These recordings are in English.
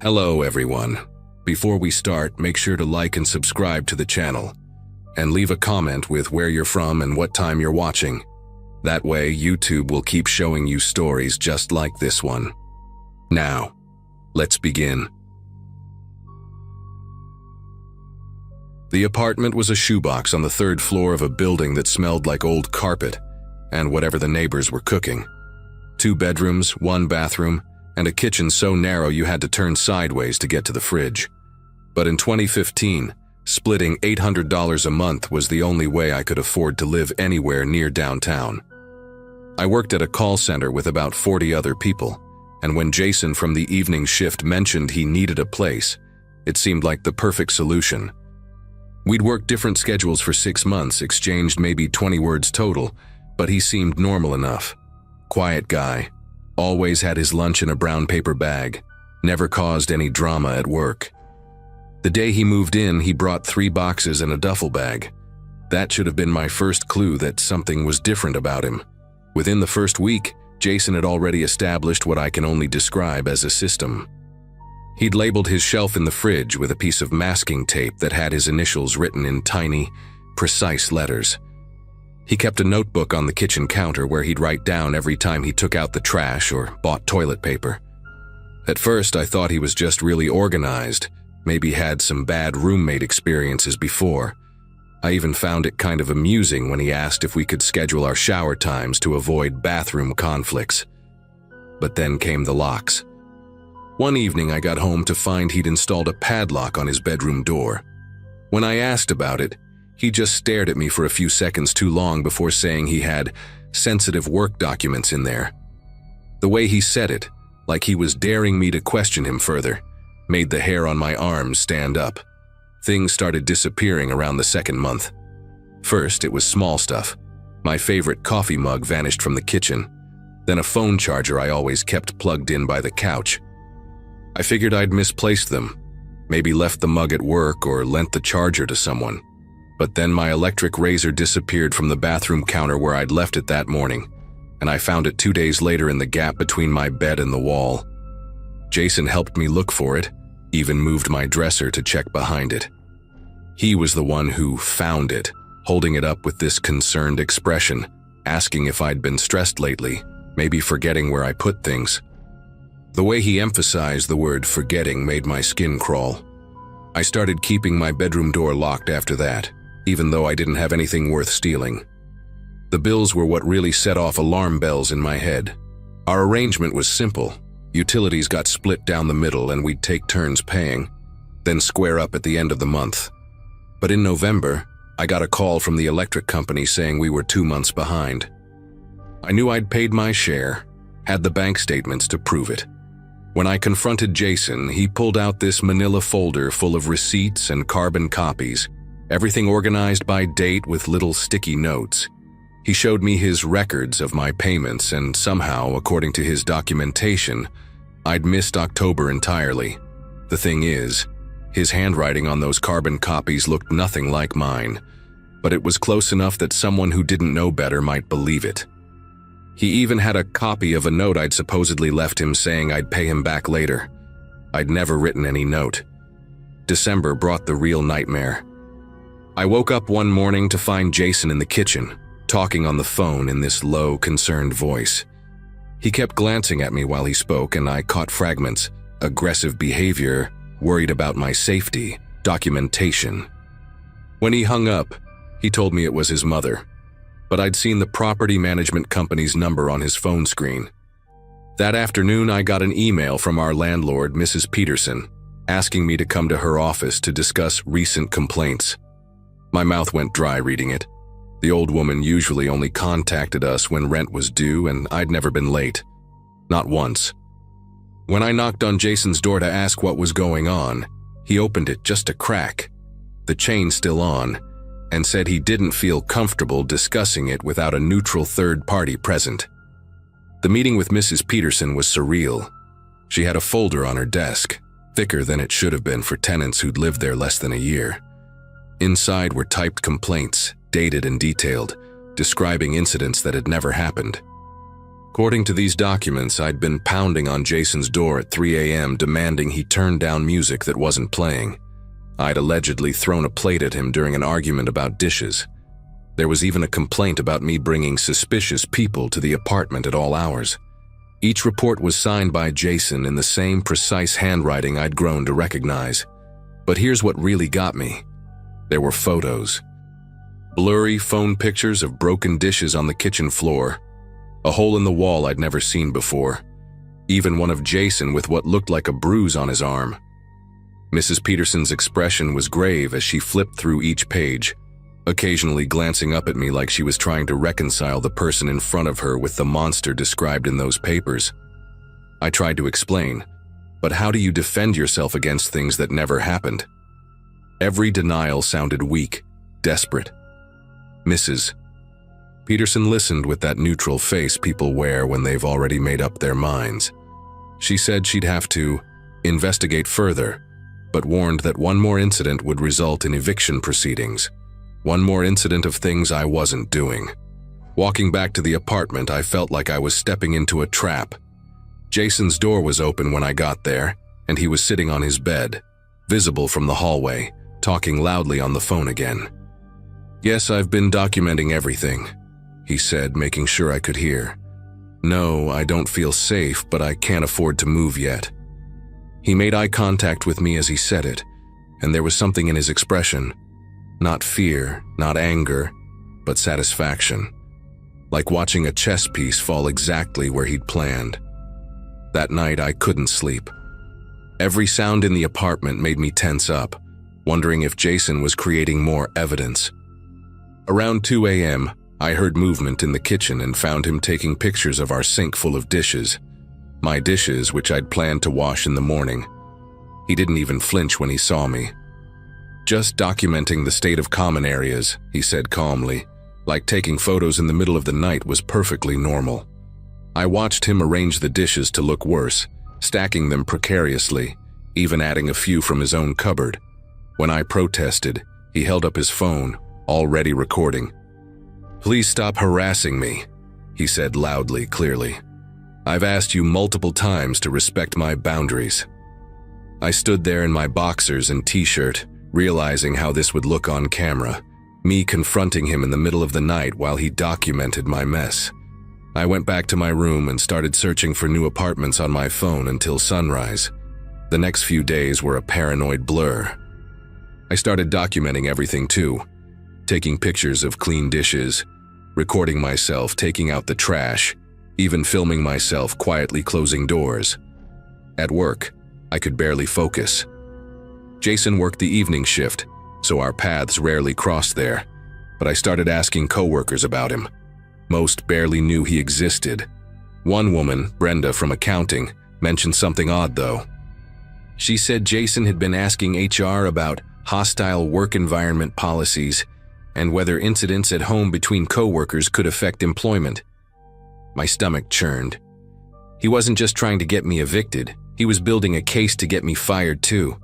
Hello everyone. Before we start, make sure to like and subscribe to the channel, and leave a comment with where you're from and what time you're watching. That way, YouTube will keep showing you stories just like this one. Now, let's begin. The apartment was a shoebox on the third floor of a building that smelled like old carpet and whatever the neighbors were cooking. 2 bedrooms, 1 bathroom, and a kitchen so narrow you had to turn sideways to get to the fridge. But in 2015, splitting $800 a month was the only way I could afford to live anywhere near downtown. I worked at a call center with about 40 other people, and when Jason from the evening shift mentioned he needed a place, it seemed like the perfect solution. We'd worked different schedules for 6 months, exchanged maybe 20 words total, but he seemed normal enough. Quiet guy, always had his lunch in a brown paper bag, never caused any drama at work. The day he moved in, he brought 3 boxes and a duffel bag. That should have been my first clue that something was different about him. Within the first week, Jason had already established what I can only describe as a system. He'd labeled his shelf in the fridge with a piece of masking tape that had his initials written in tiny, precise letters. He kept a notebook on the kitchen counter where he'd write down every time he took out the trash or bought toilet paper. At first, I thought he was just really organized, maybe had some bad roommate experiences before. I even found it kind of amusing when he asked if we could schedule our shower times to avoid bathroom conflicts. But then came the locks. One evening I got home to find he'd installed a padlock on his bedroom door. When I asked about it, he just stared at me for a few seconds too long before saying he had sensitive work documents in there. The way he said it, like he was daring me to question him further, made the hair on my arms stand up. Things started disappearing around the 2nd month. First, it was small stuff. My favorite coffee mug vanished from the kitchen, then a phone charger I always kept plugged in by the couch. I figured I'd misplaced them, maybe left the mug at work or lent the charger to someone. But then my electric razor disappeared from the bathroom counter where I'd left it that morning, and I found it 2 days later in the gap between my bed and the wall. Jason helped me look for it, even moved my dresser to check behind it. He was the one who found it, holding it up with this concerned expression, asking if I'd been stressed lately, maybe forgetting where I put things. The way he emphasized the word forgetting made my skin crawl. I started keeping my bedroom door locked after that, even though I didn't have anything worth stealing. The bills were what really set off alarm bells in my head. Our arrangement was simple. Utilities got split down the middle and we'd take turns paying, then square up at the end of the month. But in November, I got a call from the electric company saying we were 2 months behind. I knew I'd paid my share, had the bank statements to prove it. When I confronted Jason, he pulled out this manila folder full of receipts and carbon copies, everything organized by date with little sticky notes. He showed me his records of my payments, and somehow, according to his documentation, I'd missed October entirely. The thing is, his handwriting on those carbon copies looked nothing like mine, but it was close enough that someone who didn't know better might believe it. He even had a copy of a note I'd supposedly left him saying I'd pay him back later. I'd never written any note. December brought the real nightmare. I woke up one morning to find Jason in the kitchen, talking on the phone in this low, concerned voice. He kept glancing at me while he spoke, and I caught fragments: aggressive behavior, worried about my safety, documentation. When he hung up, he told me it was his mother, but I'd seen the property management company's number on his phone screen. That afternoon, I got an email from our landlord, Mrs. Peterson, asking me to come to her office to discuss recent complaints. My mouth went dry reading it. The old woman usually only contacted us when rent was due, and I'd never been late. Not once. When I knocked on Jason's door to ask what was going on, he opened it just a crack, the chain still on, and said he didn't feel comfortable discussing it without a neutral third party present. The meeting with Mrs. Peterson was surreal. She had a folder on her desk, thicker than it should have been for tenants who'd lived there less than a year. Inside were typed complaints, dated and detailed, describing incidents that had never happened. According to these documents, I'd been pounding on Jason's door at 3 a.m. demanding he turn down music that wasn't playing. I'd allegedly thrown a plate at him during an argument about dishes. There was even a complaint about me bringing suspicious people to the apartment at all hours. Each report was signed by Jason in the same precise handwriting I'd grown to recognize. But here's what really got me. There were photos. Blurry phone pictures of broken dishes on the kitchen floor, a hole in the wall I'd never seen before, even one of Jason with what looked like a bruise on his arm. Mrs. Peterson's expression was grave as she flipped through each page, occasionally glancing up at me like she was trying to reconcile the person in front of her with the monster described in those papers. I tried to explain, but how do you defend yourself against things that never happened? Every denial sounded weak, desperate. Mrs. Peterson listened with that neutral face people wear when they've already made up their minds. She said she'd have to investigate further, but warned that one more incident would result in eviction proceedings. One more incident of things I wasn't doing. Walking back to the apartment, I felt like I was stepping into a trap. Jason's door was open when I got there, and he was sitting on his bed, visible from the hallway, talking loudly on the phone again. "Yes, I've been documenting everything," he said, making sure I could hear. "No, I don't feel safe, but I can't afford to move yet." He made eye contact with me as he said it, and there was something in his expression. Not fear, not anger, but satisfaction. Like watching a chess piece fall exactly where he'd planned. That night, I couldn't sleep. Every sound in the apartment made me tense up, wondering if Jason was creating more evidence. Around 2 a.m., I heard movement in the kitchen and found him taking pictures of our sink full of dishes. My dishes, which I'd planned to wash in the morning. He didn't even flinch when he saw me. "Just documenting the state of common areas," he said calmly, like taking photos in the middle of the night was perfectly normal. I watched him arrange the dishes to look worse, stacking them precariously, even adding a few from his own cupboard. When I protested, he held up his phone, already recording. "Please stop harassing me," he said loudly, clearly. "I've asked you multiple times to respect my boundaries." I stood there in my boxers and t-shirt, realizing how this would look on camera, me confronting him in the middle of the night while he documented my mess. I went back to my room and started searching for new apartments on my phone until sunrise. The next few days were a paranoid blur. I started documenting everything too, taking pictures of clean dishes, recording myself taking out the trash, even filming myself quietly closing doors. At work, I could barely focus. Jason worked the evening shift, so our paths rarely crossed there, but I started asking coworkers about him. Most barely knew he existed. One woman, Brenda from accounting, mentioned something odd though. She said Jason had been asking HR about hostile work environment policies and whether incidents at home between coworkers could affect employment. My stomach churned. He wasn't just trying to get me evicted, he was building a case to get me fired too.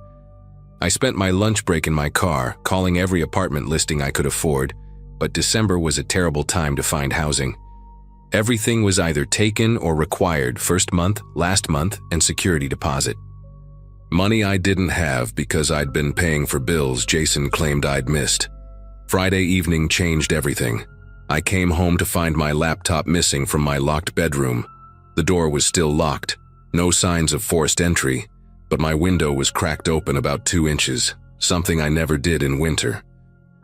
I spent my lunch break in my car, calling every apartment listing I could afford, but December was a terrible time to find housing. Everything was either taken or required first month, last month, and security deposit. Money I didn't have because I'd been paying for bills Jason claimed I'd missed. Friday evening changed everything. I came home to find my laptop missing from my locked bedroom. The door was still locked, no signs of forced entry, but my window was cracked open about 2 inches, something I never did in winter.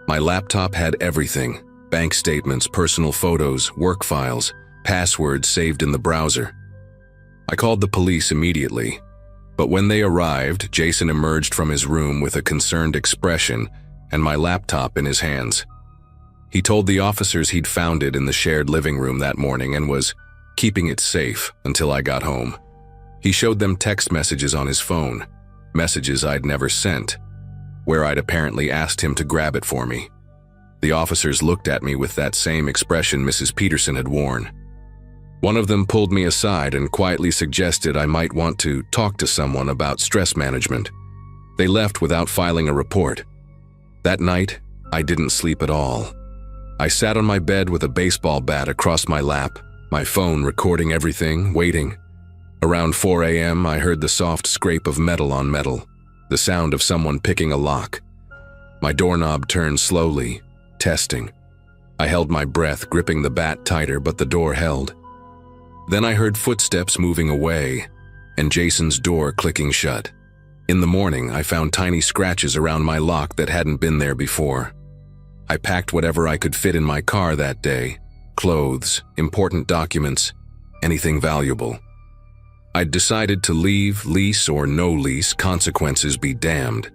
My laptop had everything: bank statements, personal photos, work files, passwords saved in the browser. I called the police immediately, but when they arrived, Jason emerged from his room with a concerned expression and my laptop in his hands. He told the officers he'd found it in the shared living room that morning and was keeping it safe until I got home. He showed them text messages on his phone, messages I'd never sent, where I'd apparently asked him to grab it for me. The officers looked at me with that same expression Mrs. Peterson had worn. One of them pulled me aside and quietly suggested I might want to talk to someone about stress management. They left without filing a report. That night, I didn't sleep at all. I sat on my bed with a baseball bat across my lap, My phone recording everything, waiting. Around 4 a.m., I heard the soft scrape of metal on metal, the sound of someone picking a lock. My doorknob turned slowly, testing. I held my breath, gripping the bat tighter, but the door held. Then I heard footsteps moving away, and Jason's door clicking shut. In the morning, I found tiny scratches around my lock that hadn't been there before. I packed whatever I could fit in my car that day: clothes, important documents, anything valuable. I'd decided to leave, lease or no lease, consequences be damned.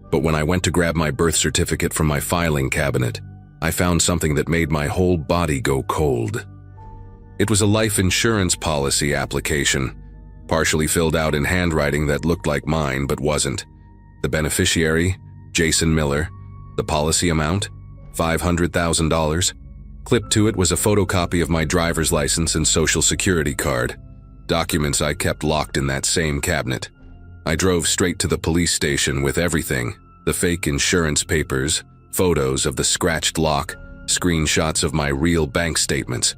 But when I went to grab my birth certificate from my filing cabinet, I found something that made my whole body go cold. It was a life insurance policy application, partially filled out in handwriting that looked like mine but wasn't. The beneficiary, Jason Miller. The policy amount, $500,000. Clipped to it was a photocopy of my driver's license and social security card, documents I kept locked in that same cabinet. I drove straight to the police station with everything: the fake insurance papers, photos of the scratched lock, screenshots of my real bank statements.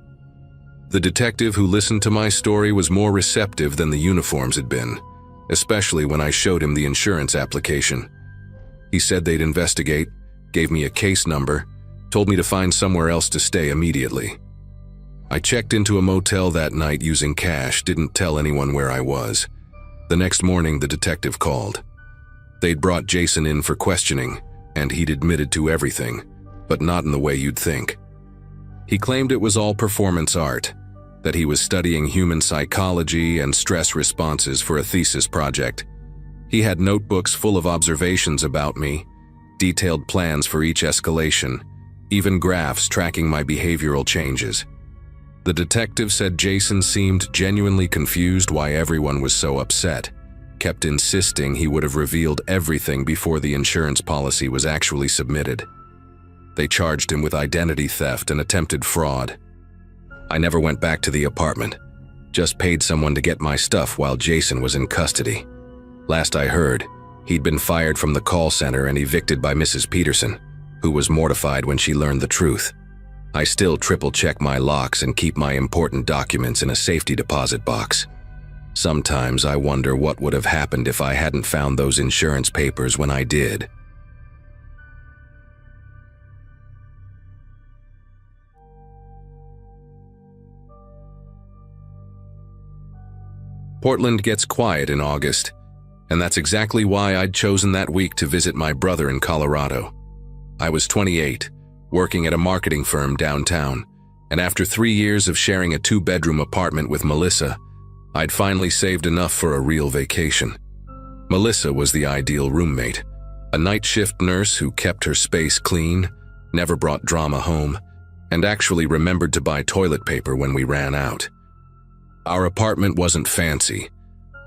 The detective who listened to my story was more receptive than the uniforms had been, especially when I showed him the insurance application. He said they'd investigate, gave me a case number, told me to find somewhere else to stay immediately. I checked into a motel that night using cash, didn't tell anyone where I was. The next morning, the detective called. They'd brought Jason in for questioning, and he'd admitted to everything, but not in the way you'd think. He claimed it was all performance art, that he was studying human psychology and stress responses for a thesis project. He had notebooks full of observations about me, detailed plans for each escalation, even graphs tracking my behavioral changes. The detective said Jason seemed genuinely confused why everyone was so upset, kept insisting he would have revealed everything before the insurance policy was actually submitted. They charged him with identity theft and attempted fraud. I never went back to the apartment, just paid someone to get my stuff while Jason was in custody. Last I heard, he'd been fired from the call center and evicted by Mrs. Peterson, who was mortified when she learned the truth. I still triple-check my locks and keep my important documents in a safety deposit box. Sometimes I wonder what would have happened if I hadn't found those insurance papers when I did. Portland gets quiet in August, and that's exactly why I'd chosen that week to visit my brother in Colorado. I was 28, working at a marketing firm downtown, and after 3 years of sharing a 2-bedroom apartment with Melissa, I'd finally saved enough for a real vacation. Melissa was the ideal roommate, a night shift nurse who kept her space clean, never brought drama home, and actually remembered to buy toilet paper when we ran out. Our apartment wasn't fancy,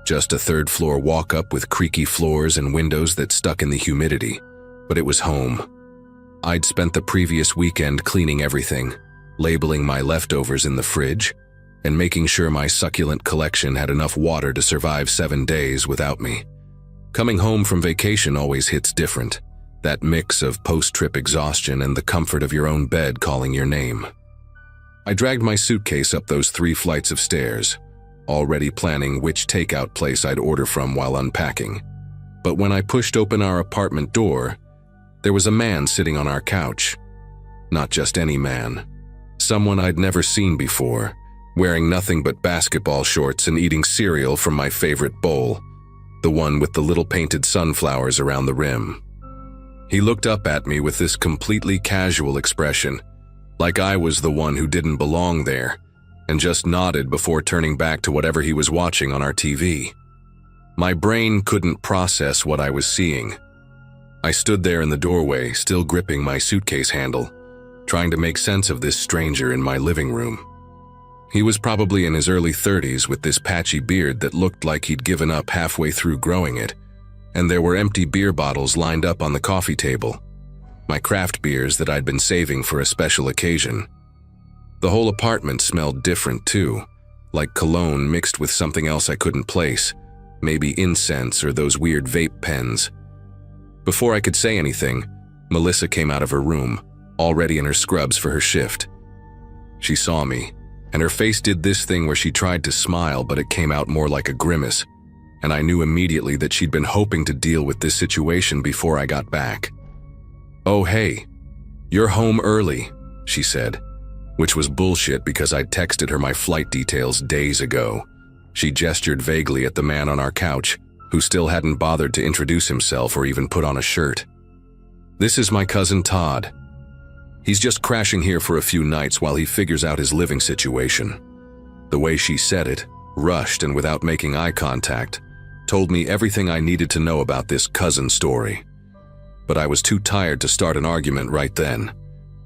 just a third-floor walk-up with creaky floors and windows that stuck in the humidity, but it was home. I'd spent the previous weekend cleaning everything, labeling my leftovers in the fridge, and making sure my succulent collection had enough water to survive 7 days without me. Coming home from vacation always hits different, that mix of post-trip exhaustion and the comfort of your own bed calling your name. I dragged my suitcase up those 3 flights of stairs, already planning which takeout place I'd order from while unpacking. But when I pushed open our apartment door, there was a man sitting on our couch. Not just any man. Someone I'd never seen before, wearing nothing but basketball shorts and eating cereal from my favorite bowl, the one with the little painted sunflowers around the rim. He looked up at me with this completely casual expression, like I was the one who didn't belong there, and just nodded before turning back to whatever he was watching on our TV. My brain couldn't process what I was seeing. I stood there in the doorway, still gripping my suitcase handle, trying to make sense of this stranger in my living room. He was probably in his early 30s with this patchy beard that looked like he'd given up halfway through growing it, and there were empty beer bottles lined up on the coffee table. My craft beers that I'd been saving for a special occasion. The whole apartment smelled different too, like cologne mixed with something else I couldn't place, maybe incense or those weird vape pens. Before I could say anything, Melissa came out of her room, already in her scrubs for her shift. She saw me, and her face did this thing where she tried to smile, but it came out more like a grimace, and I knew immediately that she'd been hoping to deal with this situation before I got back. "Oh, hey, you're home early," she said, which was bullshit because I'd texted her my flight details days ago. She gestured vaguely at the man on our couch, who still hadn't bothered to introduce himself or even put on a shirt. "This is my cousin Todd. He's just crashing here for a few nights while he figures out his living situation." The way she said it, rushed and without making eye contact, told me everything I needed to know about this cousin story. But I was too tired to start an argument right then,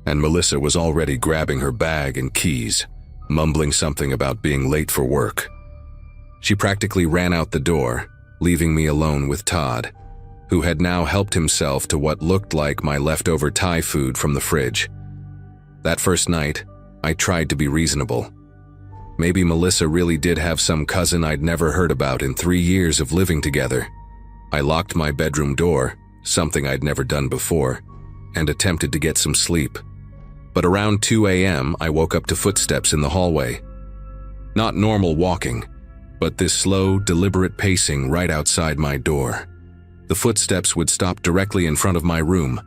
and Melissa was already grabbing her bag and keys, mumbling something about being late for work. She practically ran out the door, leaving me alone with Todd, who had now helped himself to what looked like my leftover Thai food from the fridge. That first night, I tried to be reasonable. Maybe Melissa really did have some cousin I'd never heard about in 3 years of living together. I locked my bedroom door, something I'd never done before, and attempted to get some sleep. But around 2 a.m., I woke up to footsteps in the hallway. Not normal walking, but this slow, deliberate pacing right outside my door. The footsteps would stop directly in front of my room,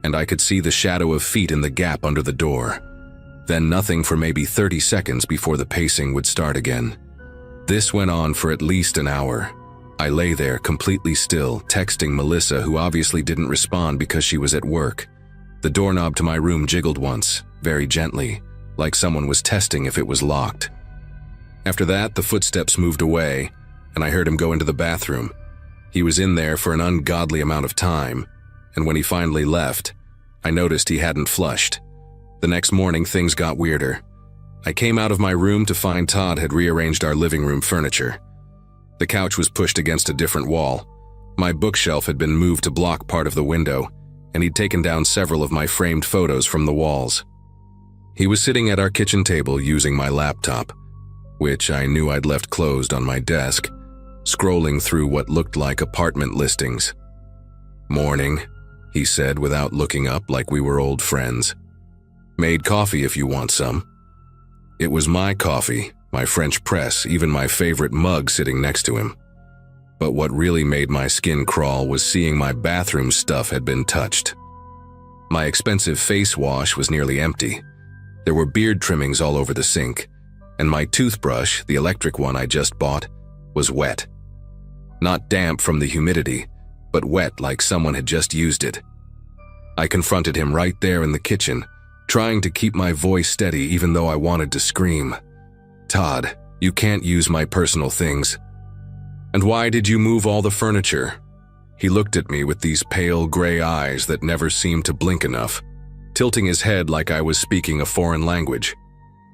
and I could see the shadow of feet in the gap under the door. Then nothing for maybe 30 seconds before the pacing would start again. This went on for at least an hour. I lay there completely still, texting Melissa, who obviously didn't respond because she was at work. The doorknob to my room jiggled once, very gently, like someone was testing if it was locked. After that, the footsteps moved away, and I heard him go into the bathroom. He was in there for an ungodly amount of time, and when he finally left, I noticed he hadn't flushed. The next morning, things got weirder. I came out of my room to find Todd had rearranged our living room furniture. The couch was pushed against a different wall. My bookshelf had been moved to block part of the window, and he'd taken down several of my framed photos from the walls. He was sitting at our kitchen table using my laptop, which I knew I'd left closed on my desk, scrolling through what looked like apartment listings. "Morning," he said without looking up, like we were old friends. "Made coffee if you want some." It was my coffee, my French press, even my favorite mug sitting next to him. But what really made my skin crawl was seeing my bathroom stuff had been touched. My expensive face wash was nearly empty. There were beard trimmings all over the sink, and my toothbrush, the electric one I just bought, was wet. Not damp from the humidity, but wet like someone had just used it. I confronted him right there in the kitchen, trying to keep my voice steady even though I wanted to scream. "Todd, you can't use my personal things. And why did you move all the furniture?" He looked at me with these pale gray eyes that never seemed to blink enough, tilting his head like I was speaking a foreign language.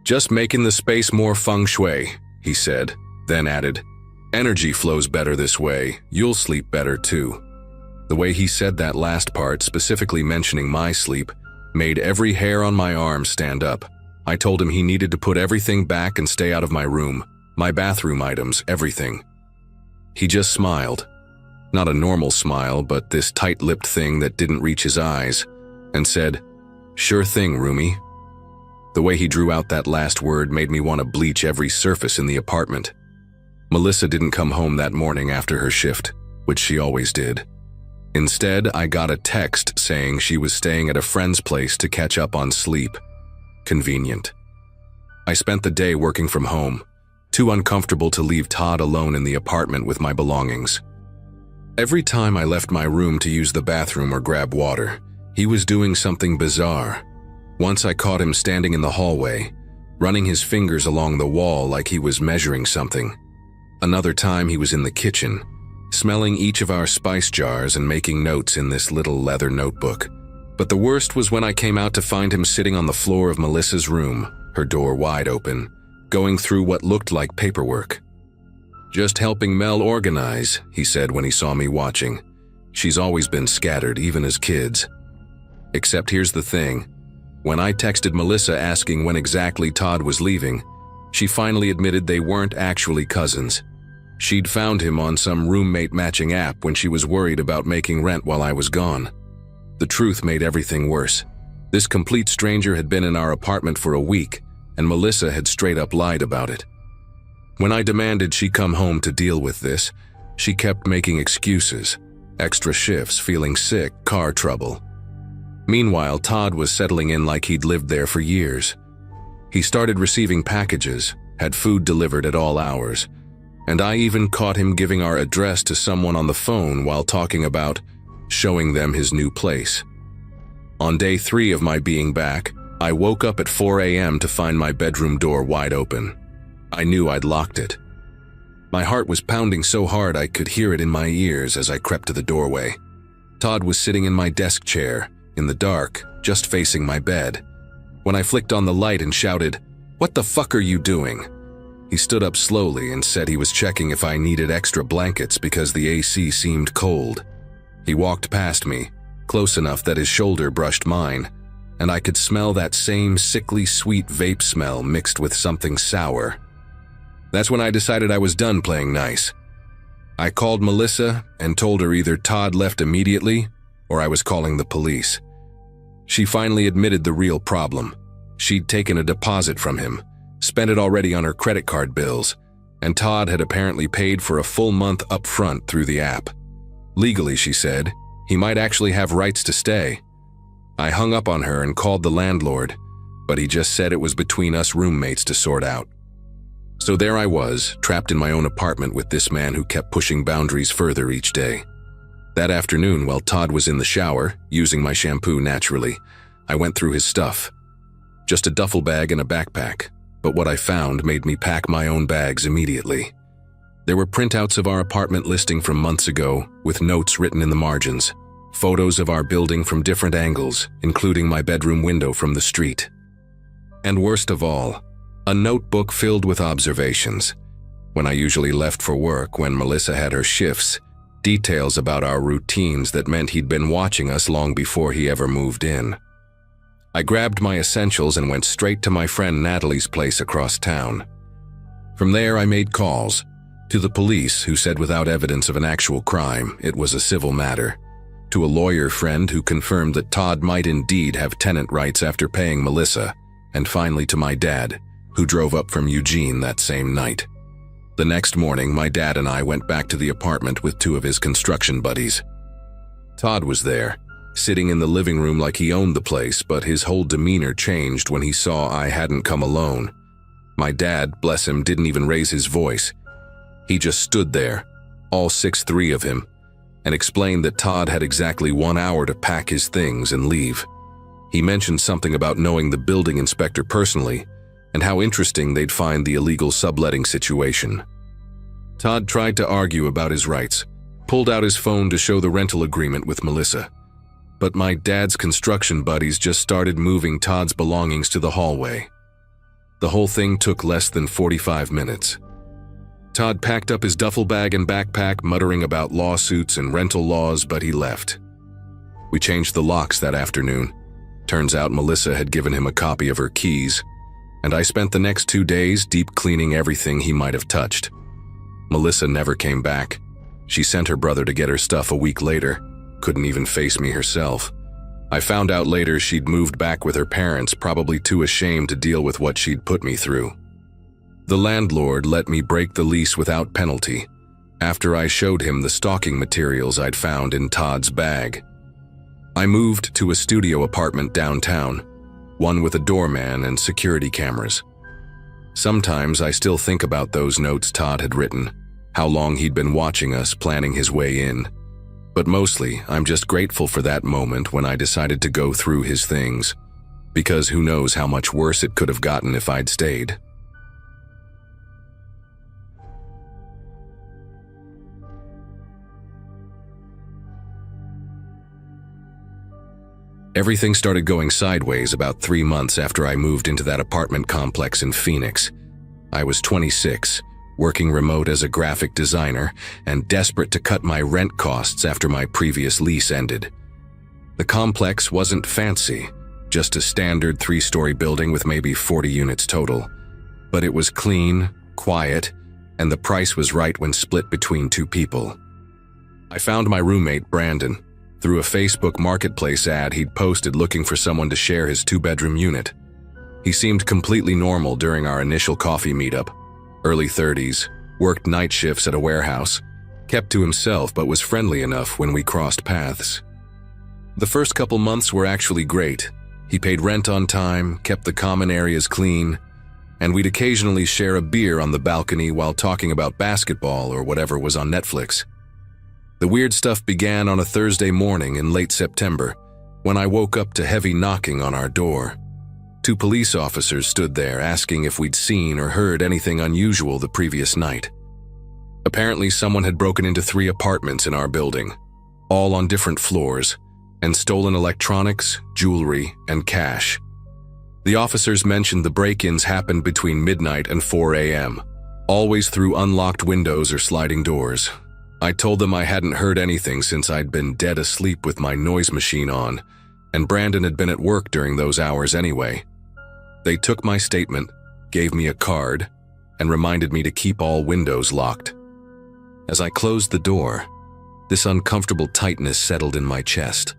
"Just making the space more feng shui," he said, then added, "Energy flows better this way. You'll sleep better too." The way he said that last part, specifically mentioning my sleep, made every hair on my arm stand up. I told him he needed to put everything back and stay out of my room, my bathroom items, everything. He just smiled. Not a normal smile, but this tight-lipped thing that didn't reach his eyes, and said, "Sure thing, roomie." The way he drew out that last word made me want to bleach every surface in the apartment. Melissa didn't come home that morning after her shift, which she always did. Instead, I got a text saying she was staying at a friend's place to catch up on sleep. Convenient. I spent the day working from home, too uncomfortable to leave Todd alone in the apartment with my belongings. Every time I left my room to use the bathroom or grab water, he was doing something bizarre. Once I caught him standing in the hallway, running his fingers along the wall like he was measuring something. Another time he was in the kitchen, smelling each of our spice jars and making notes in this little leather notebook. But the worst was when I came out to find him sitting on the floor of Melissa's room, her door wide open, going through what looked like paperwork. "Just helping Mel organize," he said when he saw me watching. "She's always been scattered, even as kids." Except here's the thing. When I texted Melissa asking when exactly Todd was leaving, she finally admitted they weren't actually cousins. She'd found him on some roommate matching app when she was worried about making rent while I was gone. The truth made everything worse. This complete stranger had been in our apartment for a week, and Melissa had straight up lied about it. When I demanded she come home to deal with this, she kept making excuses, extra shifts, feeling sick, car trouble. Meanwhile, Todd was settling in like he'd lived there for years. He started receiving packages, had food delivered at all hours, and I even caught him giving our address to someone on the phone while talking about showing them his new place. On day 3 of my being back, I woke up at 4 a.m. to find my bedroom door wide open. I knew I'd locked it. My heart was pounding so hard I could hear it in my ears as I crept to the doorway. Todd was sitting in my desk chair, in the dark, just facing my bed. When I flicked on the light and shouted, "What the fuck are you doing?" He stood up slowly and said he was checking if I needed extra blankets because the AC seemed cold. He walked past me, close enough that his shoulder brushed mine, and I could smell that same sickly sweet vape smell mixed with something sour. That's when I decided I was done playing nice. I called Melissa and told her either Todd left immediately or I was calling the police. She finally admitted the real problem. She'd taken a deposit from him, spent it already on her credit card bills, and Todd had apparently paid for a full month up front through the app. Legally, she said, he might actually have rights to stay. I hung up on her and called the landlord, but he just said it was between us roommates to sort out. So there I was, trapped in my own apartment with this man who kept pushing boundaries further each day. That afternoon, while Todd was in the shower, using my shampoo naturally, I went through his stuff. Just a duffel bag and a backpack, but what I found made me pack my own bags immediately. There were printouts of our apartment listing from months ago, with notes written in the margins, photos of our building from different angles, including my bedroom window from the street. And worst of all, a notebook filled with observations. When I usually left for work, when Melissa had her shifts, details about our routines that meant he'd been watching us long before he ever moved in. I grabbed my essentials and went straight to my friend Natalie's place across town. From there, I made calls to the police, who said without evidence of an actual crime, it was a civil matter, to a lawyer friend who confirmed that Todd might indeed have tenant rights after paying Melissa, and finally to my dad, who drove up from Eugene that same night. The next morning, my dad and I went back to the apartment with 2 of his construction buddies. Todd was there, sitting in the living room like he owned the place, but his whole demeanor changed when he saw I hadn't come alone. My dad, bless him, didn't even raise his voice. He just stood there, all 6'3" of him, and explained that Todd had exactly 1 hour to pack his things and leave. He mentioned something about knowing the building inspector personally, and how interesting they'd find the illegal subletting situation. Todd tried to argue about his rights, pulled out his phone to show the rental agreement with Melissa. But my dad's construction buddies just started moving Todd's belongings to the hallway. The whole thing took less than 45 minutes. Todd packed up his duffel bag and backpack, muttering about lawsuits and rental laws, but he left. We changed the locks that afternoon. Turns out Melissa had given him a copy of her keys, and I spent the next 2 days deep cleaning everything he might have touched. Melissa never came back. She sent her brother to get her stuff a week later, couldn't even face me herself. I found out later she'd moved back with her parents, probably too ashamed to deal with what she'd put me through. The landlord let me break the lease without penalty, after I showed him the stalking materials I'd found in Todd's bag. I moved to a studio apartment downtown, one with a doorman and security cameras. Sometimes I still think about those notes Todd had written, how long he'd been watching us planning his way in. But mostly, I'm just grateful for that moment when I decided to go through his things, because who knows how much worse it could have gotten if I'd stayed. Everything started going sideways about 3 months after I moved into that apartment complex in Phoenix. I was 26, working remote as a graphic designer, and desperate to cut my rent costs after my previous lease ended. The complex wasn't fancy, just a standard 3-story building with maybe 40 units total. But it was clean, quiet, and the price was right when split between 2 people. I found my roommate, Brandon, through a Facebook marketplace ad he'd posted looking for someone to share his 2-bedroom unit. He seemed completely normal during our initial coffee meetup. Early 30s, worked night shifts at a warehouse, kept to himself but was friendly enough when we crossed paths. The first couple months were actually great. He paid rent on time, kept the common areas clean, and we'd occasionally share a beer on the balcony while talking about basketball or whatever was on Netflix. The weird stuff began on a Thursday morning in late September, when I woke up to heavy knocking on our door. 2 police officers stood there asking if we'd seen or heard anything unusual the previous night. Apparently, someone had broken into 3 apartments in our building, all on different floors, and stolen electronics, jewelry, and cash. The officers mentioned the break-ins happened between midnight and 4 a.m., always through unlocked windows or sliding doors. I told them I hadn't heard anything since I'd been dead asleep with my noise machine on, and Brandon had been at work during those hours anyway. They took my statement, gave me a card, and reminded me to keep all windows locked. As I closed the door, this uncomfortable tightness settled in my chest.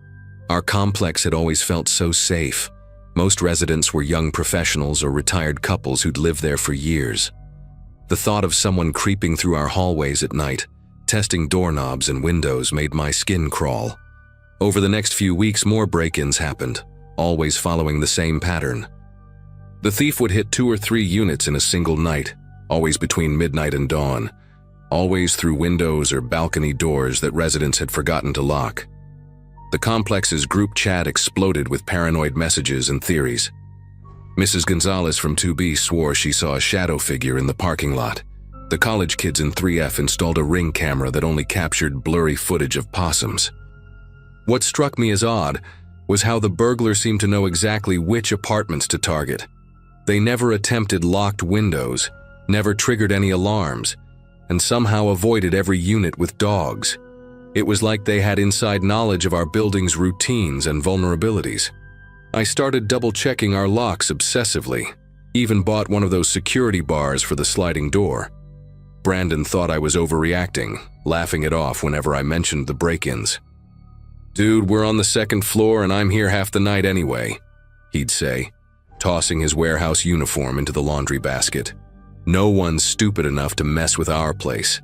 Our complex had always felt so safe. Most residents were young professionals or retired couples who'd lived there for years. The thought of someone creeping through our hallways at night, testing doorknobs and windows, made my skin crawl. Over the next few weeks, more break-ins happened, always following the same pattern. The thief would hit 2 or 3 units in a single night, always between midnight and dawn, always through windows or balcony doors that residents had forgotten to lock. The complex's group chat exploded with paranoid messages and theories. Mrs. Gonzalez from 2B swore she saw a shadow figure in the parking lot. The college kids in 3F installed a Ring camera that only captured blurry footage of possums. What struck me as odd was how the burglar seemed to know exactly which apartments to target. They never attempted locked windows, never triggered any alarms, and somehow avoided every unit with dogs. It was like they had inside knowledge of our building's routines and vulnerabilities. I started double-checking our locks obsessively, even bought one of those security bars for the sliding door. Brandon thought I was overreacting, laughing it off whenever I mentioned the break-ins. "Dude, we're on the 2nd floor and I'm here half the night anyway," he'd say, tossing his warehouse uniform into the laundry basket. "No one's stupid enough to mess with our place."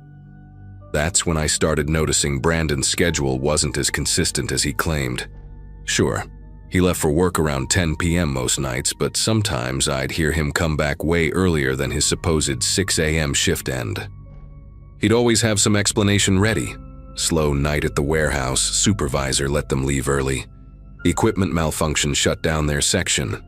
That's when I started noticing Brandon's schedule wasn't as consistent as he claimed. Sure, he left for work around 10 p.m. most nights, but sometimes I'd hear him come back way earlier than his supposed 6 a.m. shift end. He'd always have some explanation ready. Slow night at the warehouse, supervisor let them leave early. Equipment malfunction shut down their section.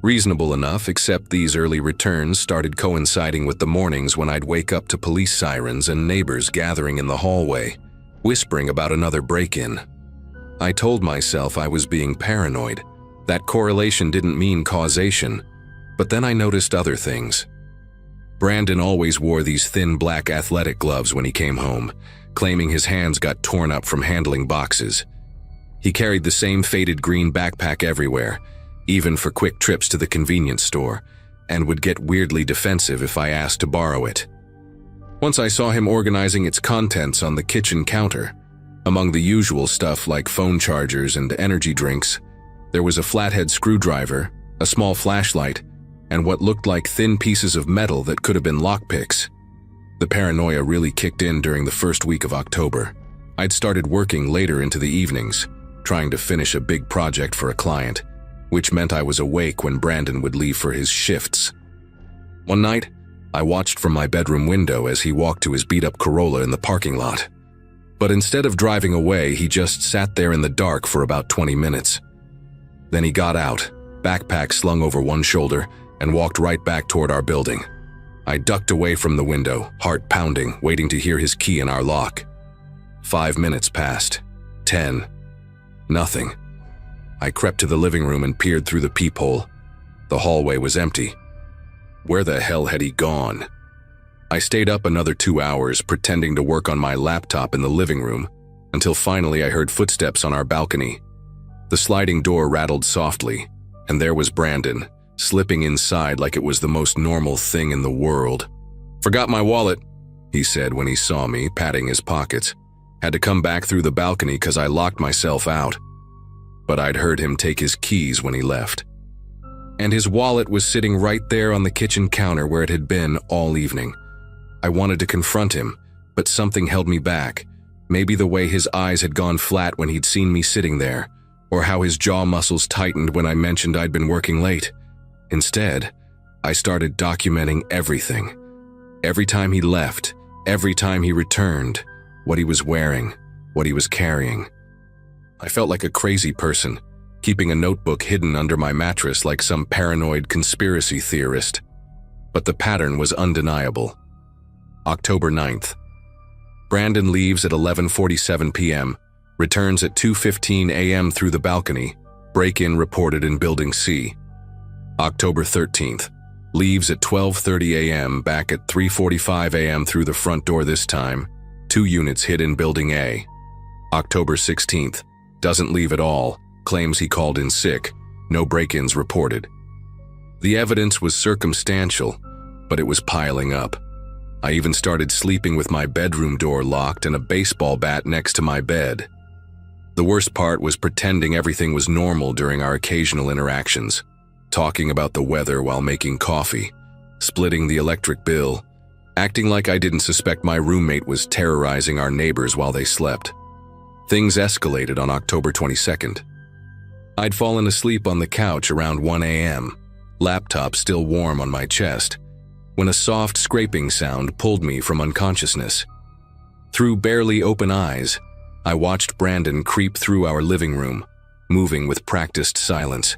Reasonable enough, except these early returns started coinciding with the mornings when I'd wake up to police sirens and neighbors gathering in the hallway, whispering about another break-in. I told myself I was being paranoid. That correlation didn't mean causation, but then I noticed other things. Brandon always wore these thin black athletic gloves when he came home, claiming his hands got torn up from handling boxes. He carried the same faded green backpack everywhere, even for quick trips to the convenience store, and would get weirdly defensive if I asked to borrow it. Once I saw him organizing its contents on the kitchen counter. Among the usual stuff like phone chargers and energy drinks, there was a flathead screwdriver, a small flashlight, and what looked like thin pieces of metal that could have been lockpicks. The paranoia really kicked in during the first week of October. I'd started working later into the evenings, trying to finish a big project for a client, which meant I was awake when Brandon would leave for his shifts. One night, I watched from my bedroom window as he walked to his beat-up Corolla in the parking lot. But instead of driving away, he just sat there in the dark for about 20 minutes. Then he got out, backpack slung over one shoulder, and walked right back toward our building. I ducked away from the window, heart pounding, waiting to hear his key in our lock. 5 minutes passed. 10. Nothing. I crept to the living room and peered through the peephole. The hallway was empty. Where the hell had he gone? I stayed up another 2 hours, pretending to work on my laptop in the living room, until finally I heard footsteps on our balcony. The sliding door rattled softly, and there was Brandon, slipping inside like it was the most normal thing in the world. "Forgot my wallet," he said when he saw me, patting his pockets. "Had to come back through the balcony because I locked myself out." But I'd heard him take his keys when he left. and his wallet was sitting right there on the kitchen counter where it had been all evening. I wanted to confront him, but something held me back. Maybe the way his eyes had gone flat when he'd seen me sitting there, or how his jaw muscles tightened when I mentioned I'd been working late. Instead, I started documenting everything. Every time he left, every time he returned, what he was wearing, what he was carrying. I felt like a crazy person, keeping a notebook hidden under my mattress like some paranoid conspiracy theorist. But the pattern was undeniable. October 9th. Brandon leaves at 11:47 p.m., returns at 2:15 a.m. through the balcony, break-in reported in Building C. October 13th. Leaves at 12:30 a.m., back at 3:45 a.m. through the front door this time, 2 units hid in Building A. October 16th. Doesn't leave at all, claims he called in sick, no break-ins reported. The evidence was circumstantial, but it was piling up. I even started sleeping with my bedroom door locked and a baseball bat next to my bed. The worst part was pretending everything was normal during our occasional interactions, talking about the weather while making coffee, splitting the electric bill, acting like I didn't suspect my roommate was terrorizing our neighbors while they slept. Things escalated on October 22nd. I'd fallen asleep on the couch around 1 a.m., laptop still warm on my chest, when a soft scraping sound pulled me from unconsciousness. Through barely open eyes, I watched Brandon creep through our living room, moving with practiced silence.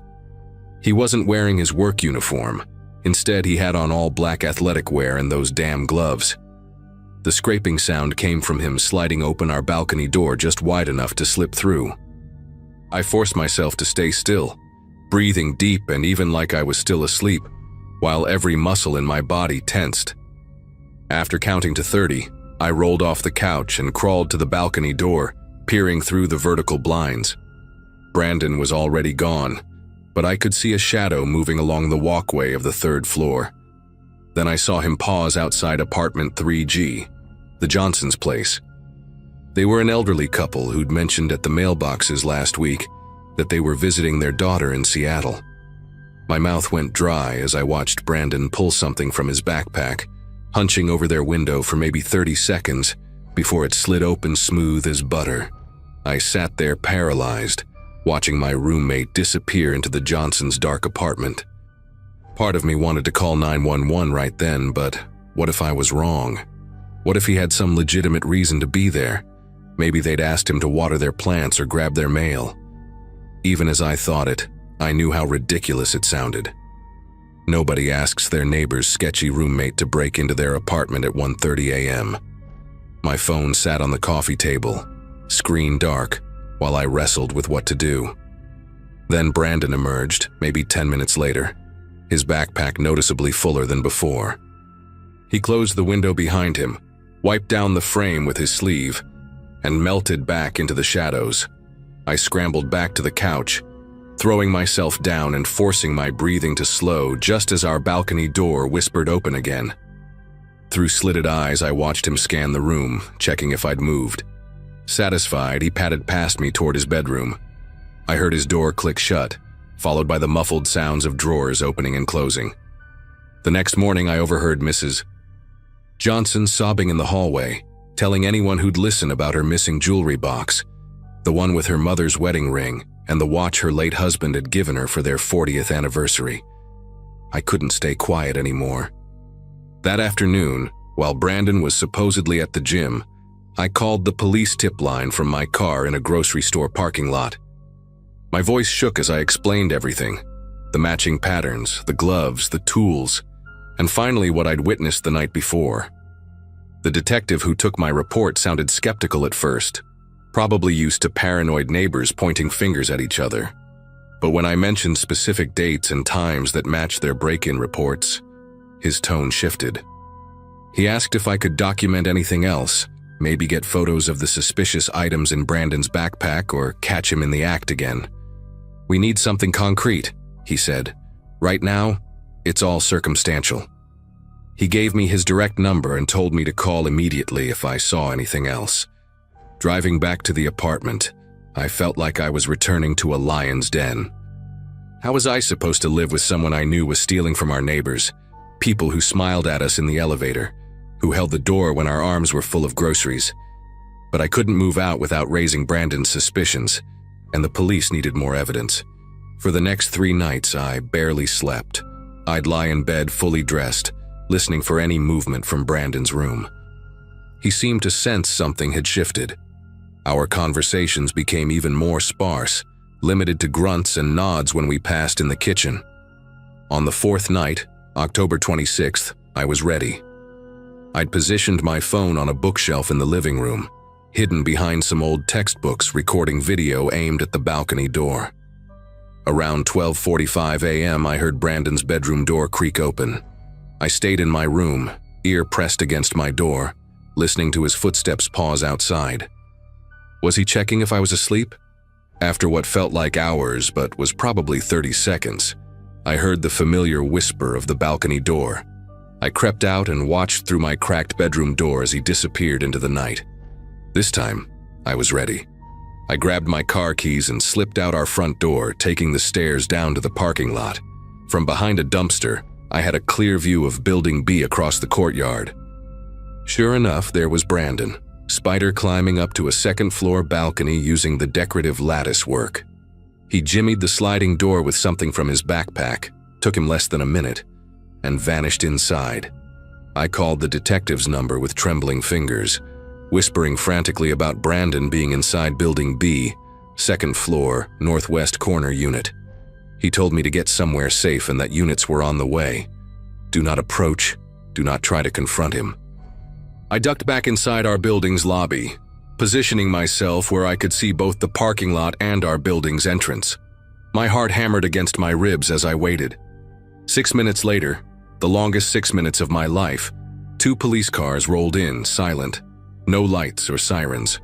He wasn't wearing his work uniform. Instead, he had on all black athletic wear and those damn gloves. The scraping sound came from him sliding open our balcony door just wide enough to slip through. I forced myself to stay still, breathing deep and even like I was still asleep, while every muscle in my body tensed. After counting to 30, I rolled off the couch and crawled to the balcony door, peering through the vertical blinds. Brandon was already gone, but I could see a shadow moving along the walkway of the 3rd floor. Then I saw him pause outside apartment 3G, the Johnsons' place. They were an elderly couple who'd mentioned at the mailboxes last week that they were visiting their daughter in Seattle. My mouth went dry as I watched Brandon pull something from his backpack, hunching over their window for maybe 30 seconds before it slid open smooth as butter. I sat there paralyzed, watching my roommate disappear into the Johnsons' dark apartment. Part of me wanted to call 911 right then, but what if I was wrong? What if he had some legitimate reason to be there? Maybe they'd asked him to water their plants or grab their mail. Even as I thought it, I knew how ridiculous it sounded. Nobody asks their neighbor's sketchy roommate to break into their apartment at 1:30 a.m. My phone sat on the coffee table, screen dark, while I wrestled with what to do. Then Brandon emerged, maybe 10 minutes later, his backpack noticeably fuller than before. He closed the window behind him, wiped down the frame with his sleeve, and melted back into the shadows. I scrambled back to the couch, throwing myself down and forcing my breathing to slow just as our balcony door whispered open again. Through slitted eyes, I watched him scan the room, checking if I'd moved. Satisfied, he padded past me toward his bedroom. I heard his door click shut, followed by the muffled sounds of drawers opening and closing. The next morning, I overheard Mrs. Johnson sobbing in the hallway, telling anyone who'd listen about her missing jewelry box, the one with her mother's wedding ring and the watch her late husband had given her for their 40th anniversary. I couldn't stay quiet anymore. That afternoon, while Brandon was supposedly at the gym, I called the police tip line from my car in a grocery store parking lot. My voice shook as I explained everything, the matching patterns, the gloves, the tools, and finally what I'd witnessed the night before. The detective who took my report sounded skeptical at first, probably used to paranoid neighbors pointing fingers at each other. But when I mentioned specific dates and times that matched their break-in reports, his tone shifted. He asked if I could document anything else, maybe get photos of the suspicious items in Brandon's backpack or catch him in the act again. "We need something concrete," he said. "Right now, it's all circumstantial." He gave me his direct number and told me to call immediately if I saw anything else. Driving back to the apartment, I felt like I was returning to a lion's den. How was I supposed to live with someone I knew was stealing from our neighbors? People who smiled at us in the elevator, who held the door when our arms were full of groceries. But I couldn't move out without raising Brandon's suspicions, and the police needed more evidence. For the next 3 nights, I barely slept. I'd lie in bed fully dressed, listening for any movement from Brandon's room. He seemed to sense something had shifted. Our conversations became even more sparse, limited to grunts and nods when we passed in the kitchen. On the 4th night, October 26th, I was ready. I'd positioned my phone on a bookshelf in the living room, hidden behind some old textbooks recording video aimed at the balcony door. Around 12:45 a.m., I heard Brandon's bedroom door creak open. I stayed in my room, ear pressed against my door, listening to his footsteps pause outside. Was he checking if I was asleep? After what felt like hours but was probably 30 seconds, I heard the familiar whisper of the balcony door. I crept out and watched through my cracked bedroom door as he disappeared into the night. This time, I was ready. I grabbed my car keys and slipped out our front door, taking the stairs down to the parking lot. From behind a dumpster, I had a clear view of Building B across the courtyard. Sure enough, there was Brandon, spider climbing up to a second-floor balcony using the decorative lattice work. He jimmied the sliding door with something from his backpack, took him less than a minute, and vanished inside. I called the detective's number with trembling fingers, whispering frantically about Brandon being inside Building B, second floor, northwest corner unit. He told me to get somewhere safe and that units were on the way. Do not approach, do not try to confront him. I ducked back inside our building's lobby, positioning myself where I could see both the parking lot and our building's entrance. My heart hammered against my ribs as I waited. 6 minutes later, the longest 6 minutes of my life, 2 police cars rolled in, silent, no lights or sirens.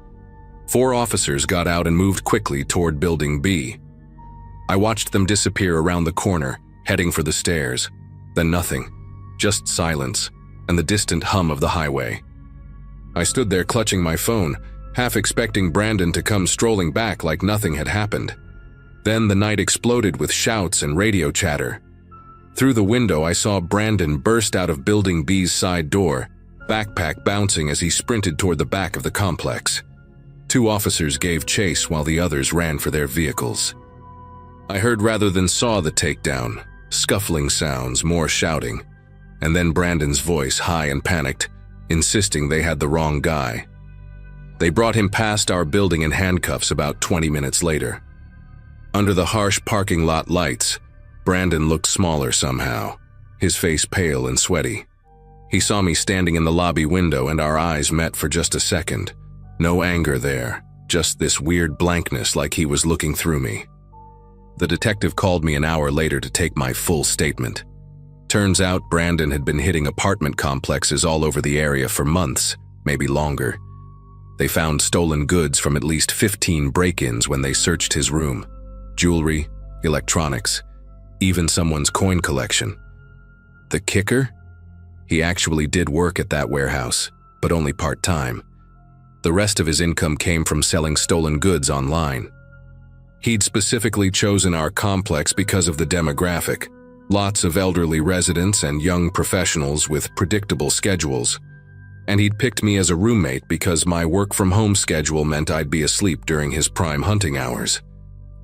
4 officers got out and moved quickly toward Building B. I watched them disappear around the corner, heading for the stairs. Then nothing, just silence and the distant hum of the highway. I stood there clutching my phone, half expecting Brandon to come strolling back like nothing had happened. Then the night exploded with shouts and radio chatter. Through the window, I saw Brandon burst out of Building B's side door, backpack bouncing as he sprinted toward the back of the complex. 2 officers gave chase while the others ran for their vehicles. I heard rather than saw the takedown, scuffling sounds, more shouting, and then Brandon's voice, high and panicked, insisting they had the wrong guy. They brought him past our building in handcuffs about 20 minutes later. Under the harsh parking lot lights, Brandon looked smaller somehow, his face pale and sweaty. He saw me standing in the lobby window and our eyes met for just a second. No anger there, just this weird blankness like he was looking through me. The detective called me an hour later to take my full statement. Turns out Brandon had been hitting apartment complexes all over the area for months, maybe longer. They found stolen goods from at least 15 break-ins when they searched his room. Jewelry, electronics, even someone's coin collection. The kicker? He actually did work at that warehouse, but only part-time. The rest of his income came from selling stolen goods online. He'd specifically chosen our complex because of the demographic. Lots of elderly residents and young professionals with predictable schedules. And he'd picked me as a roommate because my work-from-home schedule meant I'd be asleep during his prime hunting hours.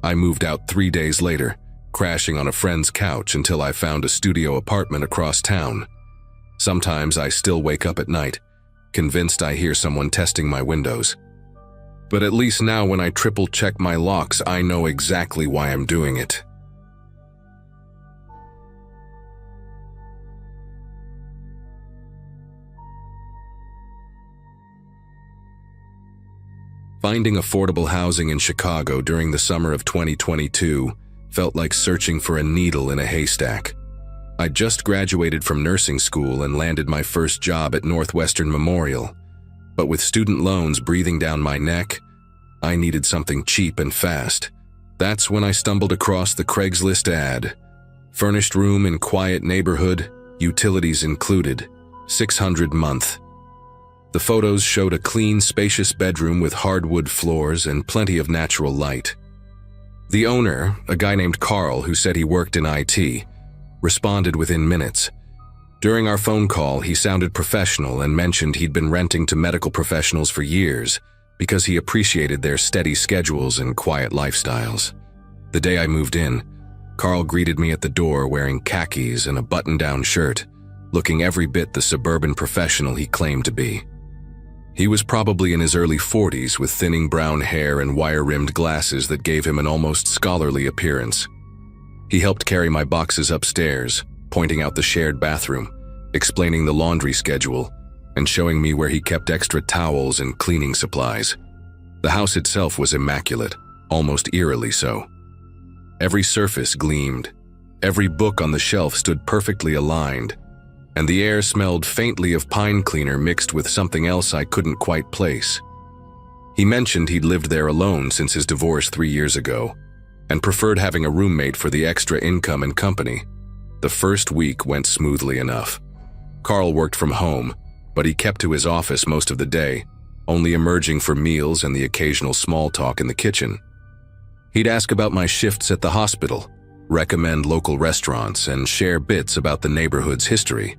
I moved out 3 days later, crashing on a friend's couch until I found a studio apartment across town. Sometimes I still wake up at night, convinced I hear someone testing my windows. But at least now when I triple-check my locks, I know exactly why I'm doing it. Finding affordable housing in Chicago during the summer of 2022 felt like searching for a needle in a haystack. I just graduated from nursing school and landed my first job at Northwestern Memorial. But with student loans breathing down my neck, I needed something cheap and fast. That's when I stumbled across the Craigslist ad. Furnished room in quiet neighborhood, utilities included, $600 month. The photos showed a clean, spacious bedroom with hardwood floors and plenty of natural light. The owner, a guy named Carl who said he worked in IT, responded within minutes. During our phone call, he sounded professional and mentioned he'd been renting to medical professionals for years because he appreciated their steady schedules and quiet lifestyles. The day I moved in, Carl greeted me at the door wearing khakis and a button-down shirt, looking every bit the suburban professional he claimed to be. He was probably in his early 40s with thinning brown hair and wire-rimmed glasses that gave him an almost scholarly appearance. He helped carry my boxes upstairs, pointing out the shared bathroom, explaining the laundry schedule, and showing me where he kept extra towels and cleaning supplies. The house itself was immaculate, almost eerily so. Every surface gleamed, every book on the shelf stood perfectly aligned, and the air smelled faintly of pine cleaner mixed with something else I couldn't quite place. He mentioned he'd lived there alone since his divorce 3 years ago, and preferred having a roommate for the extra income and company. The first week went smoothly enough. Carl worked from home, but he kept to his office most of the day, only emerging for meals and the occasional small talk in the kitchen. He'd ask about my shifts at the hospital, recommend local restaurants, and share bits about the neighborhood's history.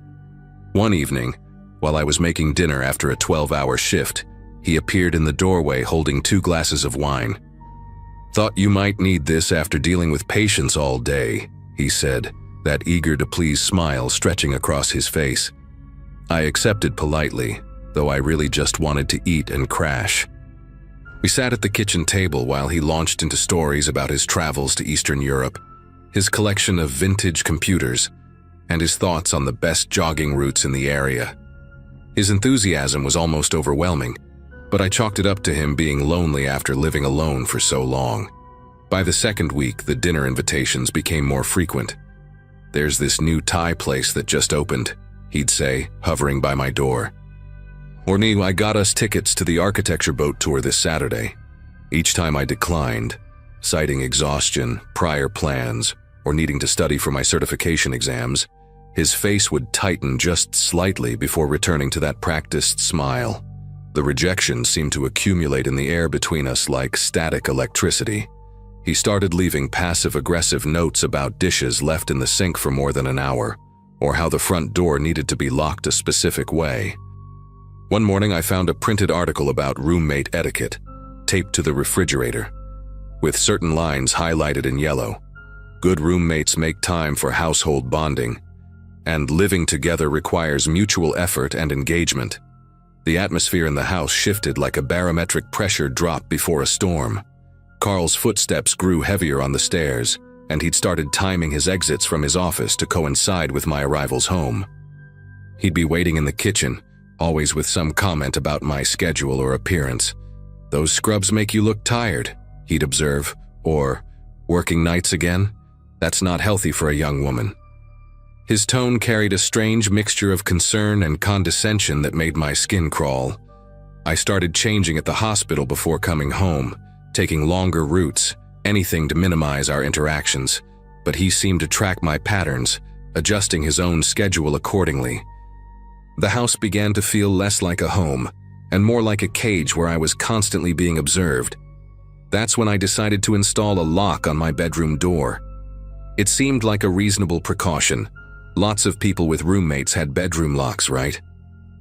One evening, while I was making dinner after a 12-hour shift, he appeared in the doorway holding 2 glasses of wine. "Thought you might need this after dealing with patients all day," he said, that eager-to-please smile stretching across his face. I accepted politely, though I really just wanted to eat and crash. We sat at the kitchen table while he launched into stories about his travels to Eastern Europe, his collection of vintage computers, and his thoughts on the best jogging routes in the area. His enthusiasm was almost overwhelming, but I chalked it up to him being lonely after living alone for so long. By the second week, the dinner invitations became more frequent. "There's this new Thai place that just opened," he'd say, hovering by my door. Or I got us tickets to the architecture boat tour this Saturday. Each time I declined, citing exhaustion, prior plans, or needing to study for my certification exams, his face would tighten just slightly before returning to that practiced smile. The rejection seemed to accumulate in the air between us like static electricity. He started leaving passive-aggressive notes about dishes left in the sink for more than an hour, or how the front door needed to be locked a specific way. One morning I found a printed article about roommate etiquette, taped to the refrigerator, with certain lines highlighted in yellow. "Good roommates make time for household bonding," and "living together requires mutual effort and engagement." The atmosphere in the house shifted like a barometric pressure drop before a storm. Carl's footsteps grew heavier on the stairs, and he'd started timing his exits from his office to coincide with my arrivals home. He'd be waiting in the kitchen, always with some comment about my schedule or appearance. "Those scrubs make you look tired," he'd observe, or "Working nights again? That's not healthy for a young woman." His tone carried a strange mixture of concern and condescension that made my skin crawl. I started changing at the hospital before coming home, taking longer routes, anything to minimize our interactions, but he seemed to track my patterns, adjusting his own schedule accordingly. The house began to feel less like a home, and more like a cage where I was constantly being observed. That's when I decided to install a lock on my bedroom door. It seemed like a reasonable precaution. Lots of people with roommates had bedroom locks, right?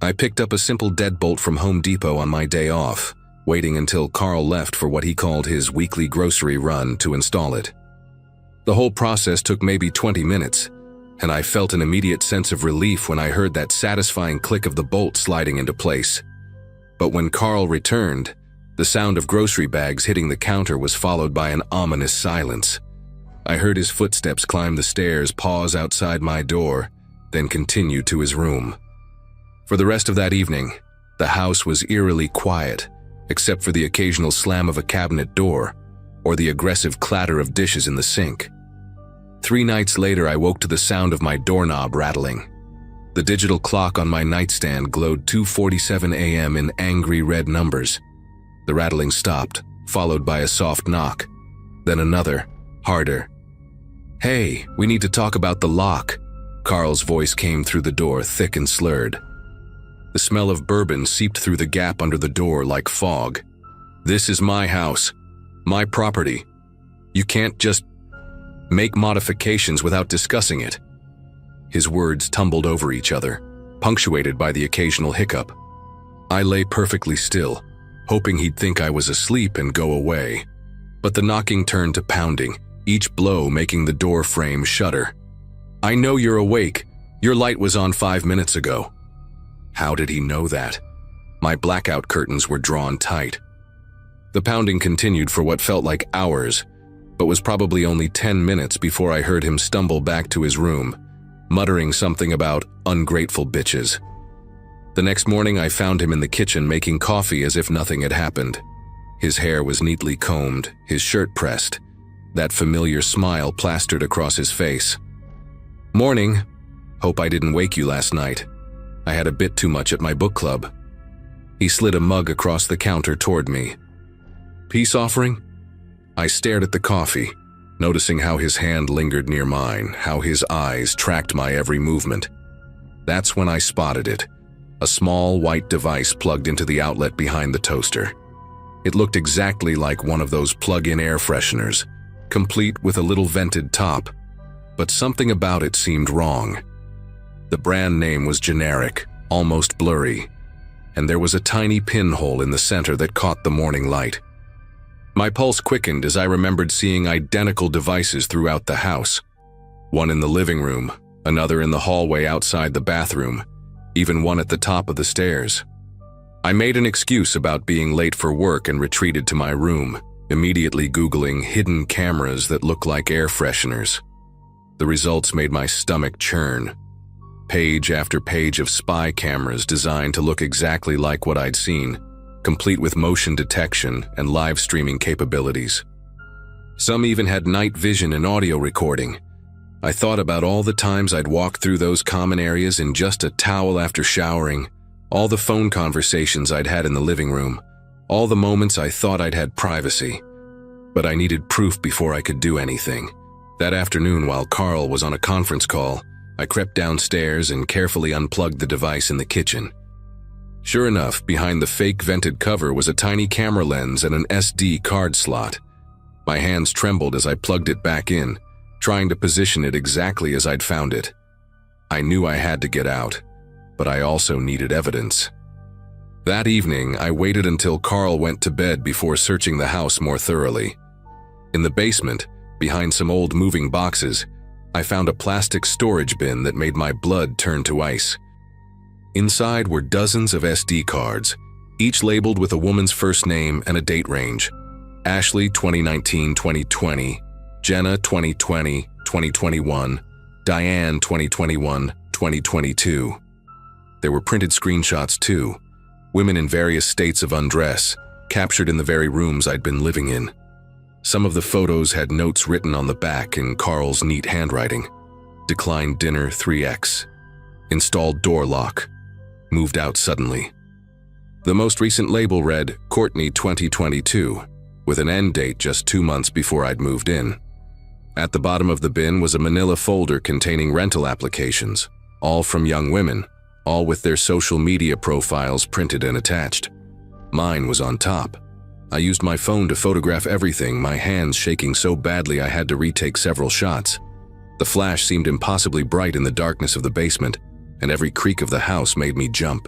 I picked up a simple deadbolt from Home Depot on my day off, waiting until Carl left for what he called his weekly grocery run to install it. The whole process took maybe 20 minutes, and I felt an immediate sense of relief when I heard that satisfying click of the bolt sliding into place. But when Carl returned, the sound of grocery bags hitting the counter was followed by an ominous silence. I heard his footsteps climb the stairs, pause outside my door, then continue to his room. For the rest of that evening, the house was eerily quiet, except for the occasional slam of a cabinet door or the aggressive clatter of dishes in the sink. 3 nights later, I woke to the sound of my doorknob rattling. The digital clock on my nightstand glowed 2:47 a.m. in angry red numbers. The rattling stopped, followed by a soft knock, then another, harder. "Hey, we need to talk about the lock." Carl's voice came through the door, thick and slurred. The smell of bourbon seeped through the gap under the door like fog. "This is my house, my property. You can't just make modifications without discussing it." His words tumbled over each other, punctuated by the occasional hiccup. I lay perfectly still, hoping he'd think I was asleep and go away. But the knocking turned to pounding, each blow making the door frame shudder. "I know you're awake. Your light was on 5 minutes ago." How did he know that? My blackout curtains were drawn tight. The pounding continued for what felt like hours, but was probably only 10 minutes before I heard him stumble back to his room, muttering something about ungrateful bitches. The next morning I found him in the kitchen making coffee as if nothing had happened. His hair was neatly combed, his shirt pressed, that familiar smile plastered across his face. "Morning. Hope I didn't wake you last night. I had a bit too much at my book club." He slid a mug across the counter toward me. "Peace offering?" I stared at the coffee, noticing how his hand lingered near mine, how his eyes tracked my every movement. That's when I spotted it, a small white device plugged into the outlet behind the toaster. It looked exactly like one of those plug-in air fresheners, complete with a little vented top, but something about it seemed wrong. The brand name was generic, almost blurry, and there was a tiny pinhole in the center that caught the morning light. My pulse quickened as I remembered seeing identical devices throughout the house. One in the living room, another in the hallway outside the bathroom, even one at the top of the stairs. I made an excuse about being late for work and retreated to my room, immediately Googling hidden cameras that look like air fresheners. The results made my stomach churn. Page after page of spy cameras designed to look exactly like what I'd seen, complete with motion detection and live streaming capabilities. Some even had night vision and audio recording. I thought about all the times I'd walked through those common areas in just a towel after showering, all the phone conversations I'd had in the living room, all the moments I thought I'd had privacy. But I needed proof before I could do anything. That afternoon, while Carl was on a conference call, I crept downstairs and carefully unplugged the device in the kitchen. Sure enough, behind the fake vented cover was a tiny camera lens and an SD card slot. My hands trembled as I plugged it back in, trying to position it exactly as I'd found it. I knew I had to get out, but I also needed evidence. That evening, I waited until Carl went to bed before searching the house more thoroughly. In the basement, behind some old moving boxes, I found a plastic storage bin that made my blood turn to ice. Inside were dozens of SD cards, each labeled with a woman's first name and a date range. Ashley 2019-2020, Jenna 2020-2021, Diane 2021-2022. There were printed screenshots too, women in various states of undress, captured in the very rooms I'd been living in. Some of the photos had notes written on the back in Carl's neat handwriting. Declined dinner 3x. Installed door lock. Moved out suddenly. The most recent label read Courtney 2022, with an end date just 2 months before I'd moved in. At the bottom of the bin was a manila folder containing rental applications, all from young women, all with their social media profiles printed and attached. Mine was on top. I used my phone to photograph everything, my hands shaking so badly I had to retake several shots. The flash seemed impossibly bright in the darkness of the basement, and every creak of the house made me jump.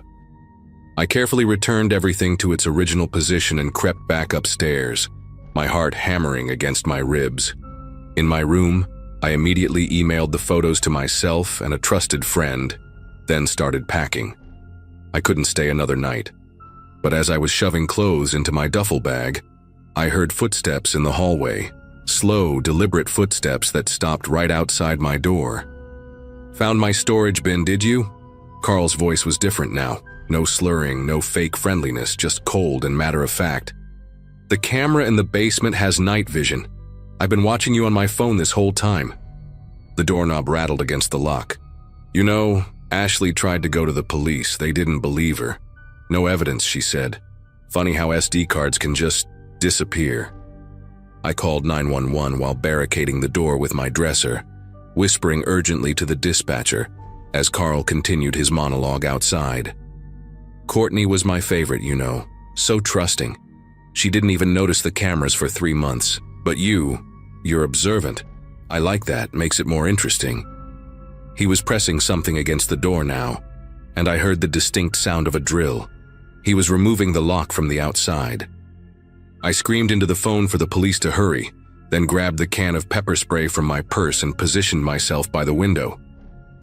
I carefully returned everything to its original position and crept back upstairs, my heart hammering against my ribs. In my room, I immediately emailed the photos to myself and a trusted friend, then started packing. I couldn't stay another night. But as I was shoving clothes into my duffel bag, I heard footsteps in the hallway, slow, deliberate footsteps that stopped right outside my door. "Found my storage bin, did you?" Carl's voice was different now. No slurring, no fake friendliness, just cold and matter-of-fact. "The camera in the basement has night vision. I've been watching you on my phone this whole time." The doorknob rattled against the lock. "You know, Ashley tried to go to the police. They didn't believe her. No evidence," she said. "Funny how SD cards can just disappear." I called 911 while barricading the door with my dresser, whispering urgently to the dispatcher as Carl continued his monologue outside. "Courtney was my favorite, you know, so trusting. She didn't even notice the cameras for 3 months. But you You're observant. I like that, makes it more interesting. He was pressing something against the door now, and I heard the distinct sound of a drill. He was removing the lock from the outside. I screamed into the phone for the police to hurry, then grabbed the can of pepper spray from my purse and positioned myself by the window.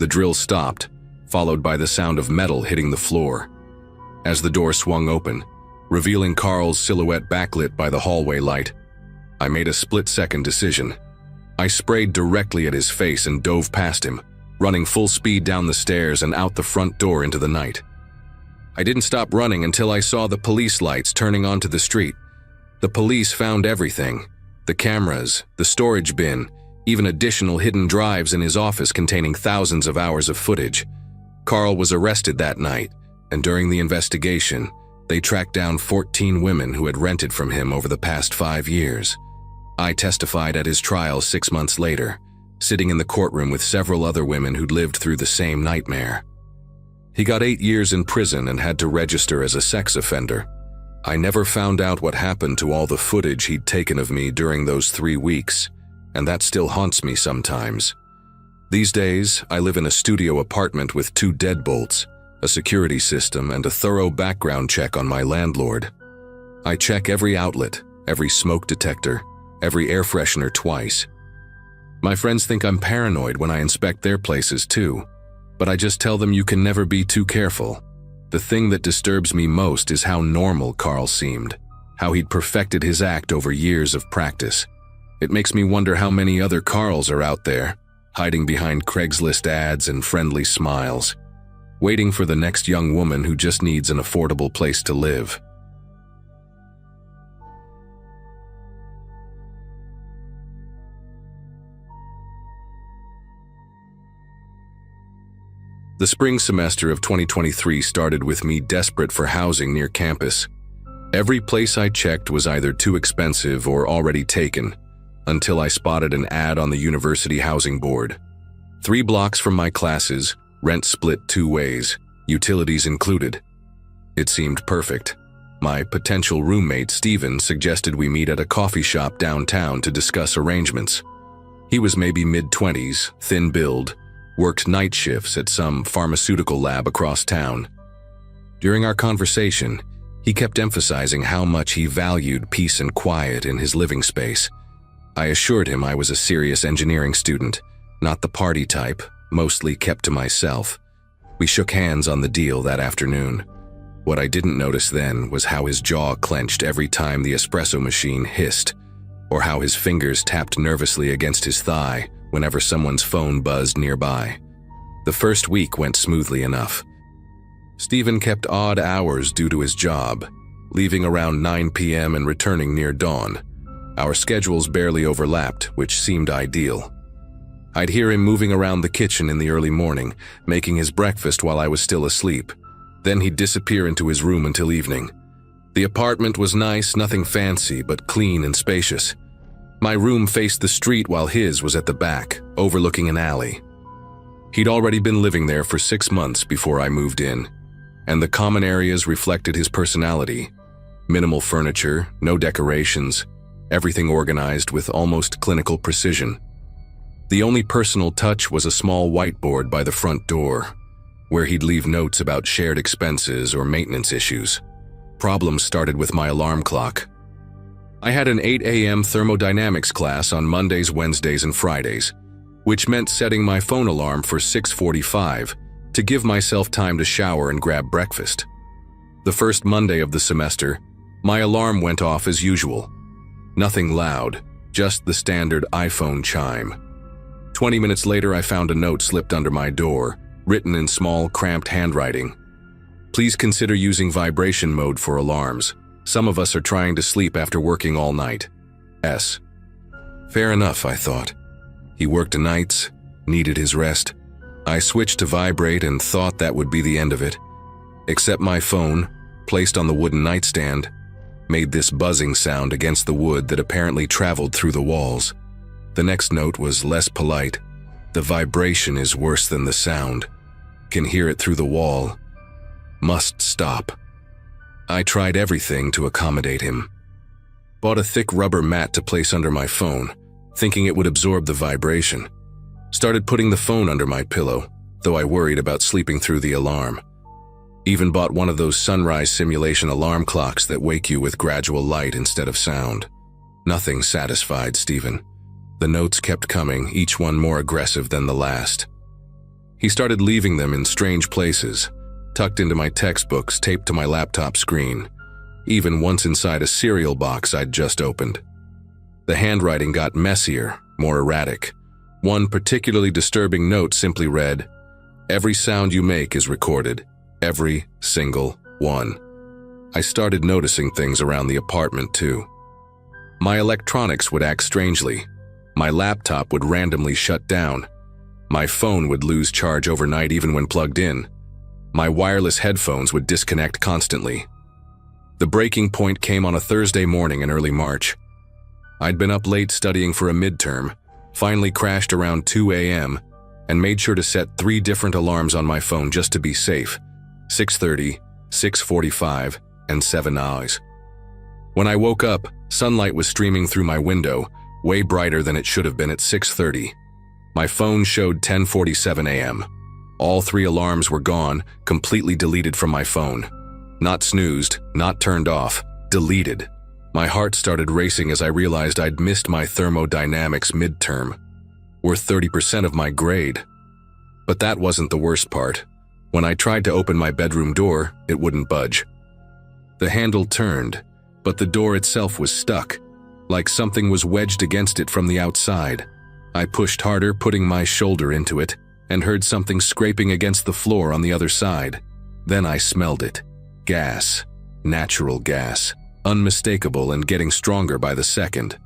The drill stopped, followed by the sound of metal hitting the floor. As the door swung open, revealing Carl's silhouette backlit by the hallway light, I made a split-second decision. I sprayed directly at his face and dove past him, running full speed down the stairs and out the front door into the night. I didn't stop running until I saw the police lights turning onto the street. The police found everything: the cameras, the storage bin, even additional hidden drives in his office containing thousands of hours of footage. Carl was arrested that night, and during the investigation, they tracked down 14 women who had rented from him over the past 5 years. I testified at his trial 6 months later, sitting in the courtroom with several other women who'd lived through the same nightmare. He got 8 years in prison and had to register as a sex offender. I never found out what happened to all the footage he'd taken of me during those 3 weeks, and that still haunts me sometimes. These days, I live in a studio apartment with 2 deadbolts, a security system, and a thorough background check on my landlord. I check every outlet, every smoke detector, every air freshener twice. My friends think I'm paranoid when I inspect their places too, but I just tell them you can never be too careful. The thing that disturbs me most is how normal Carl seemed, how he'd perfected his act over years of practice. It makes me wonder how many other Carls are out there, hiding behind Craigslist ads and friendly smiles, waiting for the next young woman who just needs an affordable place to live. The spring semester of 2023 started with me desperate for housing near campus. Every place I checked was either too expensive or already taken, until I spotted an ad on the university housing board. 3 blocks from my classes, rent split 2 ways, utilities included. It seemed perfect. My potential roommate, Steven, suggested we meet at a coffee shop downtown to discuss arrangements. He was maybe mid-20s, thin build, worked night shifts at some pharmaceutical lab across town. During our conversation, he kept emphasizing how much he valued peace and quiet in his living space. I assured him I was a serious engineering student, not the party type, mostly kept to myself. We shook hands on the deal that afternoon. What I didn't notice then was how his jaw clenched every time the espresso machine hissed, or how his fingers tapped nervously against his thigh whenever someone's phone buzzed nearby. The first week went smoothly enough. Steven kept odd hours due to his job, leaving around 9 p.m. and returning near dawn. Our schedules barely overlapped, which seemed ideal. I'd hear him moving around the kitchen in the early morning, making his breakfast while I was still asleep. Then he'd disappear into his room until evening. The apartment was nice, nothing fancy, but clean and spacious. My room faced the street while his was at the back, overlooking an alley. He'd already been living there for 6 months before I moved in, and the common areas reflected his personality. Minimal furniture, no decorations, everything organized with almost clinical precision. The only personal touch was a small whiteboard by the front door, where he'd leave notes about shared expenses or maintenance issues. Problems started with my alarm clock. I had an 8 a.m. thermodynamics class on Mondays, Wednesdays, and Fridays, which meant setting my phone alarm for 6:45 to give myself time to shower and grab breakfast. The first Monday of the semester, my alarm went off as usual. Nothing loud, just the standard iPhone chime. 20 minutes later, I found a note slipped under my door, written in small, cramped handwriting. Please consider using vibration mode for alarms. Some of us are trying to sleep after working all night. S. Fair enough, I thought. He worked nights, needed his rest. I switched to vibrate and thought that would be the end of it. Except my phone, placed on the wooden nightstand, made this buzzing sound against the wood that apparently traveled through the walls. The next note was less polite. The vibration is worse than the sound. Can hear it through the wall. Must stop. I tried everything to accommodate him. Bought a thick rubber mat to place under my phone, thinking it would absorb the vibration. Started putting the phone under my pillow, though I worried about sleeping through the alarm. Even bought one of those sunrise simulation alarm clocks that wake you with gradual light instead of sound. Nothing satisfied Stephen. The notes kept coming, each one more aggressive than the last. He started leaving them in strange places, tucked into my textbooks, taped to my laptop screen, even once inside a cereal box I'd just opened. The handwriting got messier, more erratic. One particularly disturbing note simply read, "Every sound you make is recorded. Every single one." I started noticing things around the apartment too. My electronics would act strangely. My laptop would randomly shut down. My phone would lose charge overnight even when plugged in. My wireless headphones would disconnect constantly. The breaking point came on a Thursday morning in early March. I'd been up late studying for a midterm, finally crashed around 2 a.m., and made sure to set 3 different alarms on my phone just to be safe: 6:30, 6:45, and 7 hours. When I woke up, sunlight was streaming through my window, way brighter than it should have been at 6:30. My phone showed 10:47 a.m. All 3 alarms were gone, completely deleted from my phone. Not snoozed, not turned off, deleted. My heart started racing as I realized I'd missed my thermodynamics midterm, worth 30% of my grade. But that wasn't the worst part. When I tried to open my bedroom door, it wouldn't budge. The handle turned, but the door itself was stuck, like something was wedged against it from the outside. I pushed harder, putting my shoulder into it, and heard something scraping against the floor on the other side. Then I smelled it. Gas. Natural gas. Unmistakable and getting stronger by the second.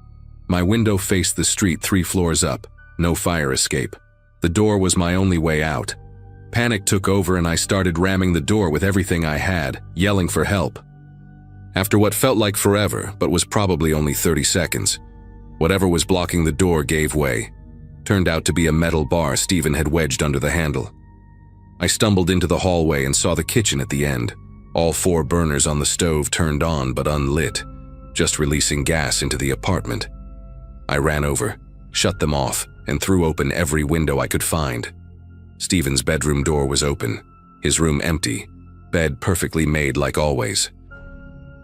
My window faced the street 3 floors up. No fire escape. The door was my only way out. Panic took over and I started ramming the door with everything I had, yelling for help. After what felt like forever, but was probably only 30 seconds, whatever was blocking the door gave way. Turned out to be a metal bar Stephen had wedged under the handle. I stumbled into the hallway and saw the kitchen at the end. All 4 burners on the stove turned on but unlit, just releasing gas into the apartment. I ran over, shut them off, and threw open every window I could find. Stephen's bedroom door was open, his room empty, bed perfectly made like always.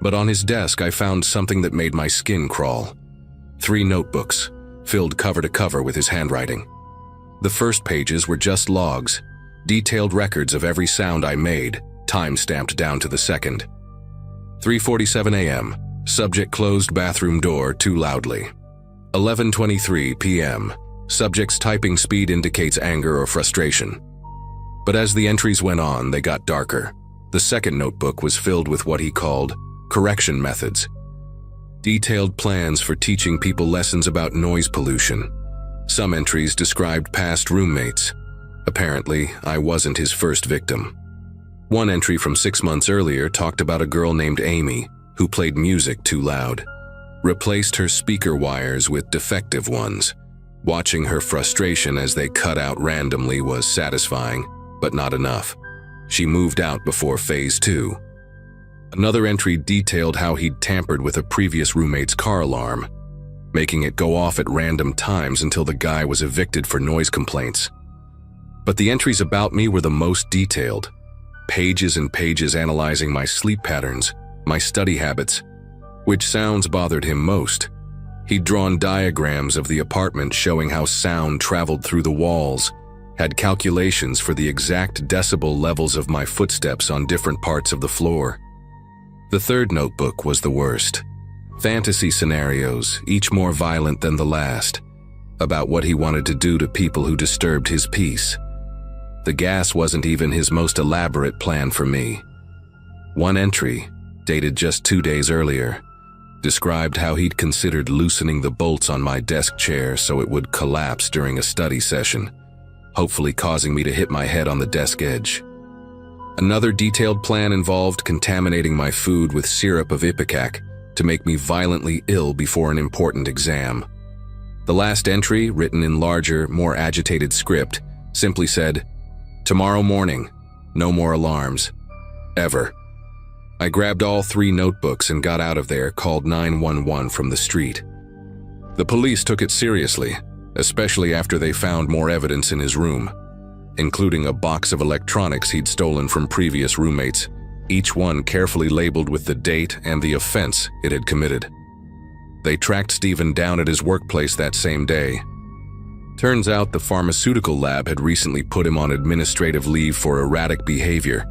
But on his desk I found something that made my skin crawl. 3 notebooks, filled cover to cover with his handwriting. The first pages were just logs, detailed records of every sound I made, time-stamped down to the second. 3:47 a.m. Subject closed bathroom door too loudly. 11:23 p.m. Subject's typing speed indicates anger or frustration. But as the entries went on, they got darker. The second notebook was filled with what he called correction methods. Detailed plans for teaching people lessons about noise pollution. Some entries described past roommates. Apparently, I wasn't his first victim. One entry from 6 months earlier talked about a girl named Amy who played music too loud. Replaced her speaker wires with defective ones. Watching her frustration as they cut out randomly was satisfying, but not enough. She moved out before phase 2. Another entry detailed how he'd tampered with a previous roommate's car alarm, making it go off at random times until the guy was evicted for noise complaints. But the entries about me were the most detailed. Pages and pages analyzing my sleep patterns, my study habits. Which sounds bothered him most? He'd drawn diagrams of the apartment showing how sound traveled through the walls, had calculations for the exact decibel levels of my footsteps on different parts of the floor. The third notebook was the worst. Fantasy scenarios, each more violent than the last, about what he wanted to do to people who disturbed his peace. The gas wasn't even his most elaborate plan for me. One entry, dated just 2 days earlier, described how he'd considered loosening the bolts on my desk chair so it would collapse during a study session, hopefully causing me to hit my head on the desk edge. Another detailed plan involved contaminating my food with syrup of ipecac to make me violently ill before an important exam. The last entry, written in larger, more agitated script, simply said, "Tomorrow morning, no more alarms. Ever." I grabbed all 3 notebooks and got out of there, called 911 from the street. The police took it seriously, especially after they found more evidence in his room, including a box of electronics he'd stolen from previous roommates, each one carefully labeled with the date and the offense it had committed. They tracked Stephen down at his workplace that same day. Turns out the pharmaceutical lab had recently put him on administrative leave for erratic behavior.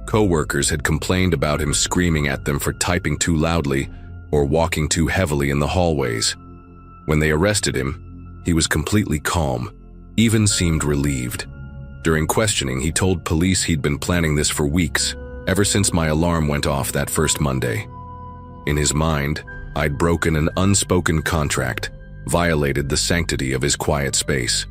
Co-workers had complained about him screaming at them for typing too loudly or walking too heavily in the hallways. When they arrested him, he was completely calm, even seemed relieved. During questioning, he told police he'd been planning this for weeks, ever since my alarm went off that first Monday. In his mind, I'd broken an unspoken contract, violated the sanctity of his quiet space.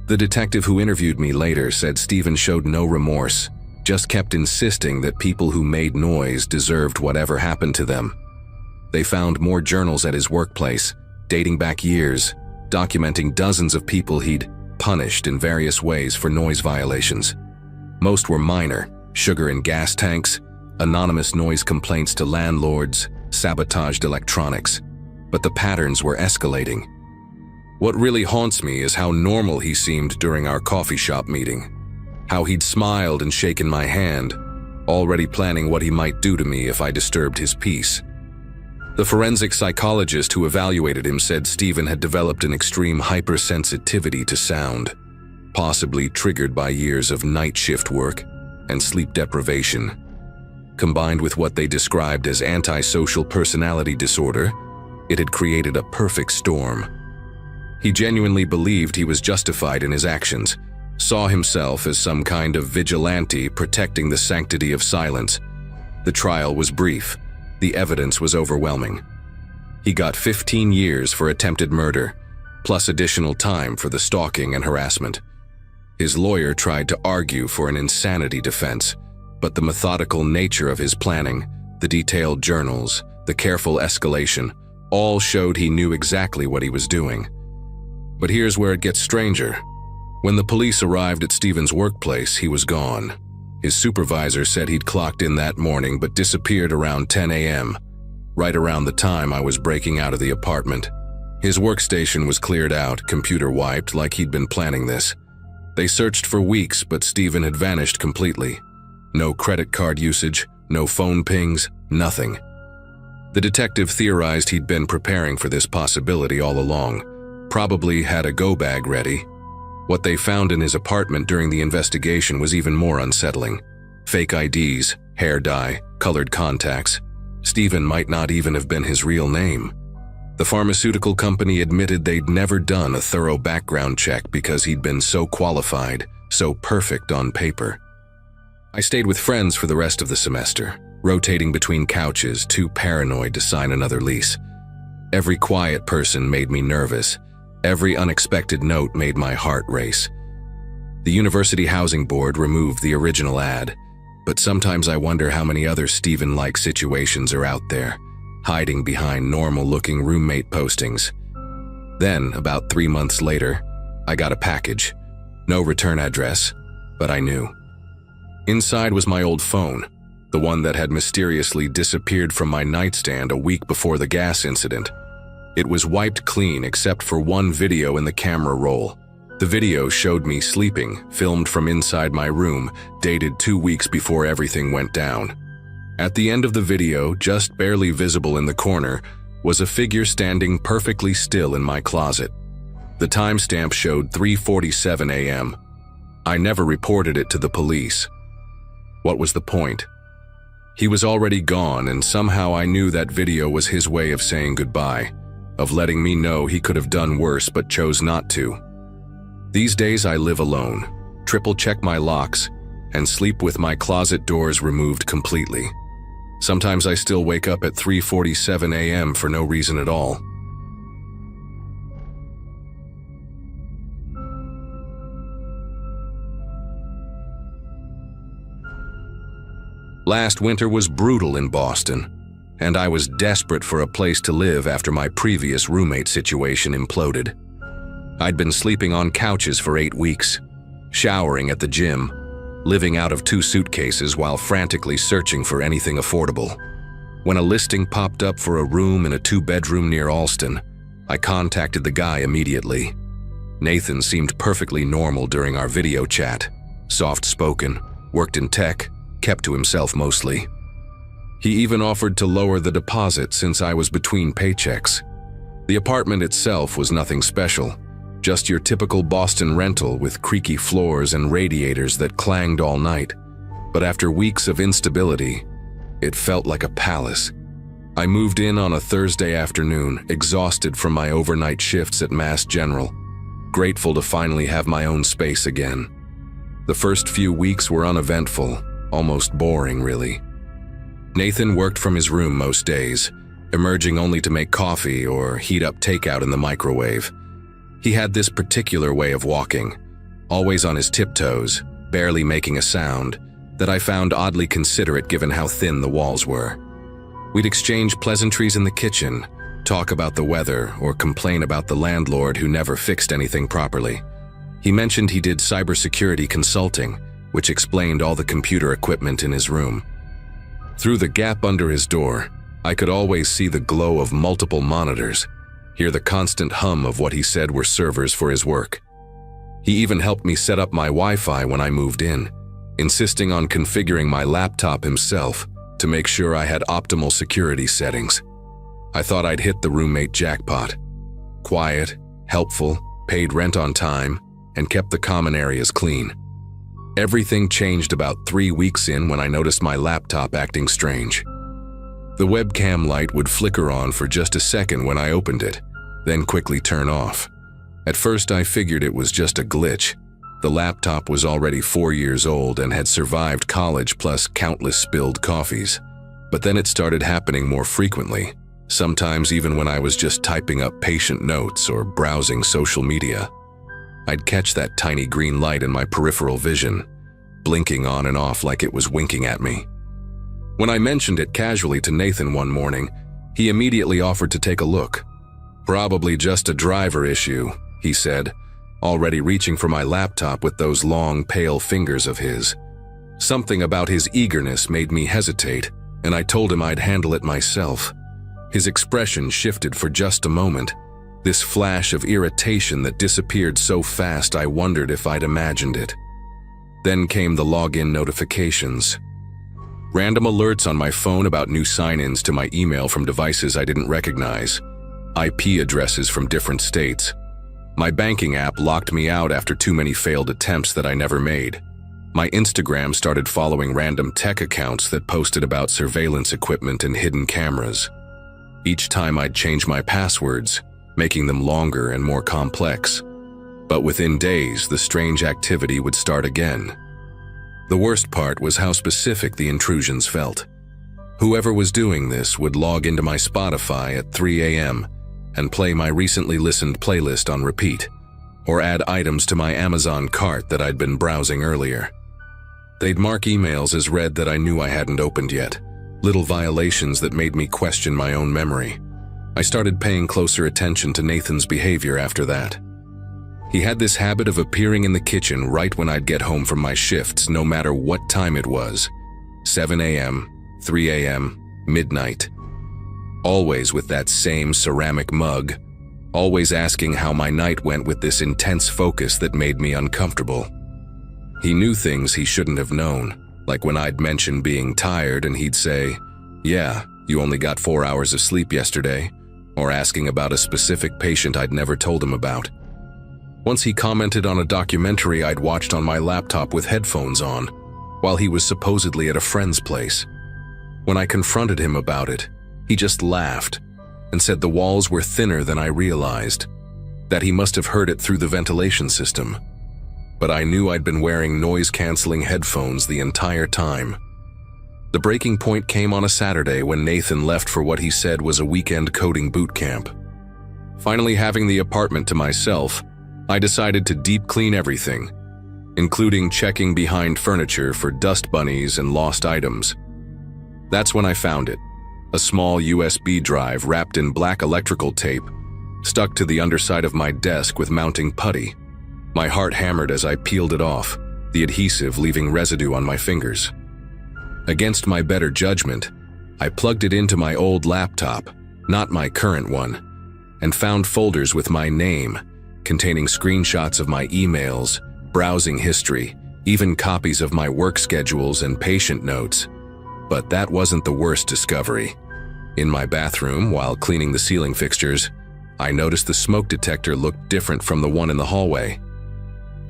The detective who interviewed me later said Stephen showed no remorse, just kept insisting that people who made noise deserved whatever happened to them. They found more journals at his workplace, dating back years, documenting dozens of people he'd punished in various ways for noise violations. Most were minor: sugar in gas tanks, anonymous noise complaints to landlords, sabotaged electronics. But the patterns were escalating. What really haunts me is how normal he seemed during our coffee shop meeting. How he'd smiled and shaken my hand, already planning what he might do to me if I disturbed his peace. The forensic psychologist who evaluated him said Stephen had developed an extreme hypersensitivity to sound, possibly triggered by years of night shift work and sleep deprivation. Combined with what they described as antisocial personality disorder, it had created a perfect storm. He genuinely believed he was justified in his actions, saw himself as some kind of vigilante protecting the sanctity of silence. The trial was brief. The evidence was overwhelming. He got 15 years for attempted murder, plus additional time for the stalking and harassment. His lawyer tried to argue for an insanity defense, but the methodical nature of his planning, the detailed journals, the careful escalation, all showed he knew exactly what he was doing. But here's where it gets stranger. When the police arrived at Stephen's workplace, he was gone. His supervisor said he'd clocked in that morning but disappeared around 10 a.m., right around the time I was breaking out of the apartment. His workstation was cleared out, computer wiped, like he'd been planning this. They searched for weeks, but Stephen had vanished completely. No credit card usage, no phone pings, nothing. The detective theorized he'd been preparing for this possibility all along, probably had a go-bag ready. What they found in his apartment during the investigation was even more unsettling. Fake IDs, hair dye, colored contacts. Stephen might not even have been his real name. The pharmaceutical company admitted they'd never done a thorough background check because he'd been so qualified, so perfect on paper. I stayed with friends for the rest of the semester, rotating between couches, too paranoid to sign another lease. Every quiet person made me nervous. Every unexpected note made my heart race. The University Housing Board removed the original ad, but sometimes I wonder how many other Stephen-like situations are out there, hiding behind normal-looking roommate postings. Then, about 3 months later, I got a package. No return address, but I knew. Inside was my old phone, the one that had mysteriously disappeared from my nightstand a week before the gas incident. It was wiped clean except for one video in the camera roll. The video showed me sleeping, filmed from inside my room, dated 2 weeks before everything went down. At the end of the video, just barely visible in the corner, was a figure standing perfectly still in my closet. The timestamp showed 3:47 a.m. I never reported it to the police. What was the point? He was already gone, and somehow I knew that video was his way of saying goodbye, of letting me know he could have done worse but chose not to. These days I live alone, triple-check my locks, and sleep with my closet doors removed completely. Sometimes I still wake up at 3:47 a.m. for no reason at all. Last winter was brutal in Boston, and I was desperate for a place to live after my previous roommate situation imploded. I'd been sleeping on couches for 8 weeks, showering at the gym, living out of 2 suitcases while frantically searching for anything affordable. When a listing popped up for a room in a 2-bedroom near Alston, I contacted the guy immediately. Nathan seemed perfectly normal during our video chat. Soft-spoken, worked in tech, kept to himself mostly. He even offered to lower the deposit since I was between paychecks. The apartment itself was nothing special, just your typical Boston rental with creaky floors and radiators that clanged all night. But after weeks of instability, it felt like a palace. I moved in on a Thursday afternoon, exhausted from my overnight shifts at Mass General, grateful to finally have my own space again. The first few weeks were uneventful, almost boring really. Nathan worked from his room most days, emerging only to make coffee or heat up takeout in the microwave. He had this particular way of walking, always on his tiptoes, barely making a sound, that I found oddly considerate given how thin the walls were. We'd exchange pleasantries in the kitchen, talk about the weather, or complain about the landlord who never fixed anything properly. He mentioned he did cybersecurity consulting, which explained all the computer equipment in his room. Through the gap under his door, I could always see the glow of multiple monitors, hear the constant hum of what he said were servers for his work. He even helped me set up my Wi-Fi when I moved in, insisting on configuring my laptop himself to make sure I had optimal security settings. I thought I'd hit the roommate jackpot. Quiet, helpful, paid rent on time, and kept the common areas clean. Everything changed about 3 weeks in when I noticed my laptop acting strange. The webcam light would flicker on for just a second when I opened it, then quickly turn off. At first I figured it was just a glitch. The laptop was already 4 years old and had survived college plus countless spilled coffees. But then it started happening more frequently, sometimes even when I was just typing up patient notes or browsing social media. I'd catch that tiny green light in my peripheral vision, blinking on and off like it was winking at me. When I mentioned it casually to Nathan one morning, he immediately offered to take a look. "Probably just a driver issue," he said, already reaching for my laptop with those long, pale fingers of his. Something about his eagerness made me hesitate, and I told him I'd handle it myself. His expression shifted for just a moment, this flash of irritation that disappeared so fast I wondered if I'd imagined it. Then came the login notifications. Random alerts on my phone about new sign-ins to my email from devices I didn't recognize, IP addresses from different states. My banking app locked me out after too many failed attempts that I never made. My Instagram started following random tech accounts that posted about surveillance equipment and hidden cameras. Each time I'd change my passwords, making them longer and more complex. But within days, the strange activity would start again. The worst part was how specific the intrusions felt. Whoever was doing this would log into my Spotify at 3 a.m. and play my recently listened playlist on repeat, or add items to my Amazon cart that I'd been browsing earlier. They'd mark emails as read that I knew I hadn't opened yet, little violations that made me question my own memory. I started paying closer attention to Nathan's behavior after that. He had this habit of appearing in the kitchen right when I'd get home from my shifts, no matter what time it was. 7 a.m., 3 a.m., midnight. Always with that same ceramic mug, always asking how my night went with this intense focus that made me uncomfortable. He knew things he shouldn't have known, like when I'd mention being tired and he'd say, "Yeah, you only got 4 hours of sleep yesterday," or asking about a specific patient I'd never told him about. Once he commented on a documentary I'd watched on my laptop with headphones on, while he was supposedly at a friend's place. When I confronted him about it, he just laughed and said the walls were thinner than I realized, that he must have heard it through the ventilation system. But I knew I'd been wearing noise-canceling headphones the entire time. The breaking point came on a Saturday when Nathan left for what he said was a weekend coding boot camp. Finally having the apartment to myself, I decided to deep clean everything, including checking behind furniture for dust bunnies and lost items. That's when I found it, a small USB drive wrapped in black electrical tape, stuck to the underside of my desk with mounting putty. My heart hammered as I peeled it off, the adhesive leaving residue on my fingers. Against my better judgment, I plugged it into my old laptop, not my current one, and found folders with my name, containing screenshots of my emails, browsing history, even copies of my work schedules and patient notes. But that wasn't the worst discovery. In my bathroom, while cleaning the ceiling fixtures, I noticed the smoke detector looked different from the one in the hallway.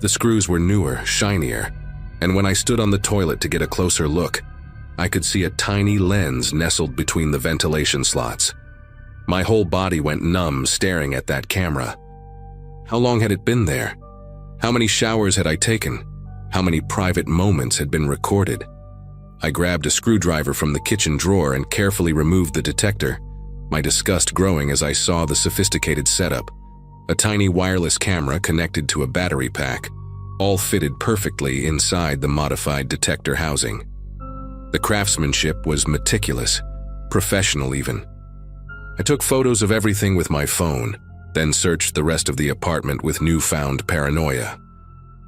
The screws were newer, shinier, and when I stood on the toilet to get a closer look, I could see a tiny lens nestled between the ventilation slots. My whole body went numb staring at that camera. How long had it been there? How many showers had I taken? How many private moments had been recorded? I grabbed a screwdriver from the kitchen drawer and carefully removed the detector, my disgust growing as I saw the sophisticated setup. A tiny wireless camera connected to a battery pack, all fitted perfectly inside the modified detector housing. The craftsmanship was meticulous, professional even. I took photos of everything with my phone, then searched the rest of the apartment with newfound paranoia.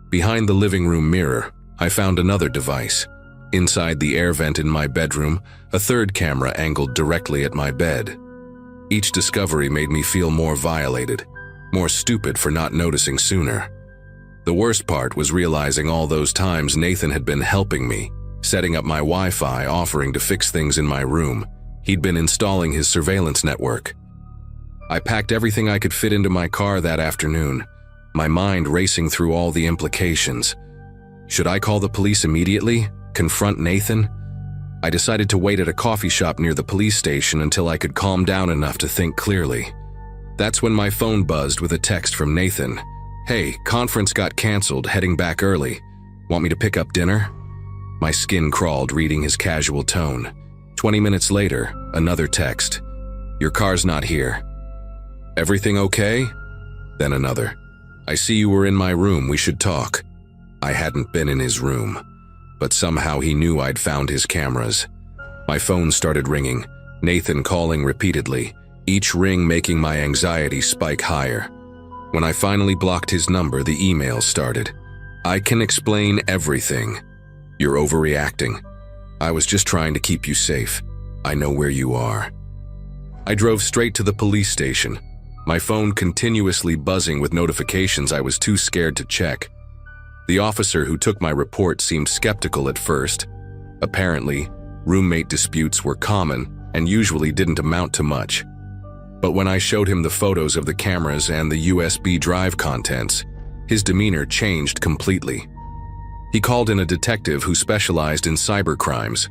Behind the living room mirror, I found another device. Inside the air vent in my bedroom, a third camera angled directly at my bed. Each discovery made me feel more violated, more stupid for not noticing sooner. The worst part was realizing all those times Nathan had been helping me, setting up my Wi-Fi, offering to fix things in my room. He'd been installing his surveillance network. I packed everything I could fit into my car that afternoon, my mind racing through all the implications. Should I call the police immediately? Confront Nathan? I decided to wait at a coffee shop near the police station until I could calm down enough to think clearly. That's when my phone buzzed with a text from Nathan. "Hey, conference got canceled, heading back early. Want me to pick up dinner?" My skin crawled reading his casual tone. 20 minutes later, another text. "Your car's not here." "Everything okay?" Then another. "I see you were in my room, we should talk." I hadn't been in his room, but somehow he knew I'd found his cameras. My phone started ringing, Nathan calling repeatedly, each ring making my anxiety spike higher. When I finally blocked his number, the email started. "I can explain everything. You're overreacting. I was just trying to keep you safe. I know where you are." I drove straight to the police station, my phone continuously buzzing with notifications I was too scared to check. The officer who took my report seemed skeptical at first. Apparently, roommate disputes were common and usually didn't amount to much. But when I showed him the photos of the cameras and the USB drive contents, his demeanor changed completely. He called in a detective who specialized in cyber crimes,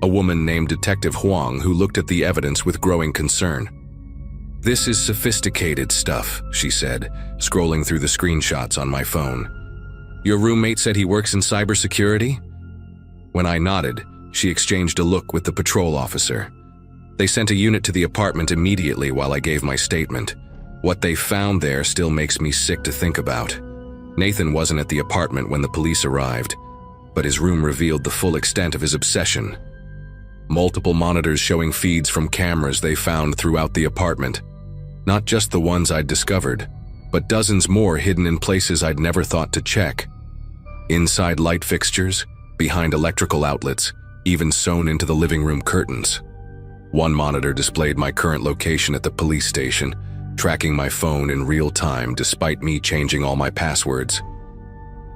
a woman named Detective Huang who looked at the evidence with growing concern. "This is sophisticated stuff," she said, scrolling through the screenshots on my phone. "Your roommate said he works in cybersecurity?" When I nodded, she exchanged a look with the patrol officer. They sent a unit to the apartment immediately while I gave my statement. What they found there still makes me sick to think about. Nathan wasn't at the apartment when the police arrived, but his room revealed the full extent of his obsession. Multiple monitors showing feeds from cameras they found throughout the apartment. Not just the ones I'd discovered, but dozens more hidden in places I'd never thought to check. Inside light fixtures, behind electrical outlets, even sewn into the living room curtains. One monitor displayed my current location at the police station, tracking my phone in real time despite me changing all my passwords.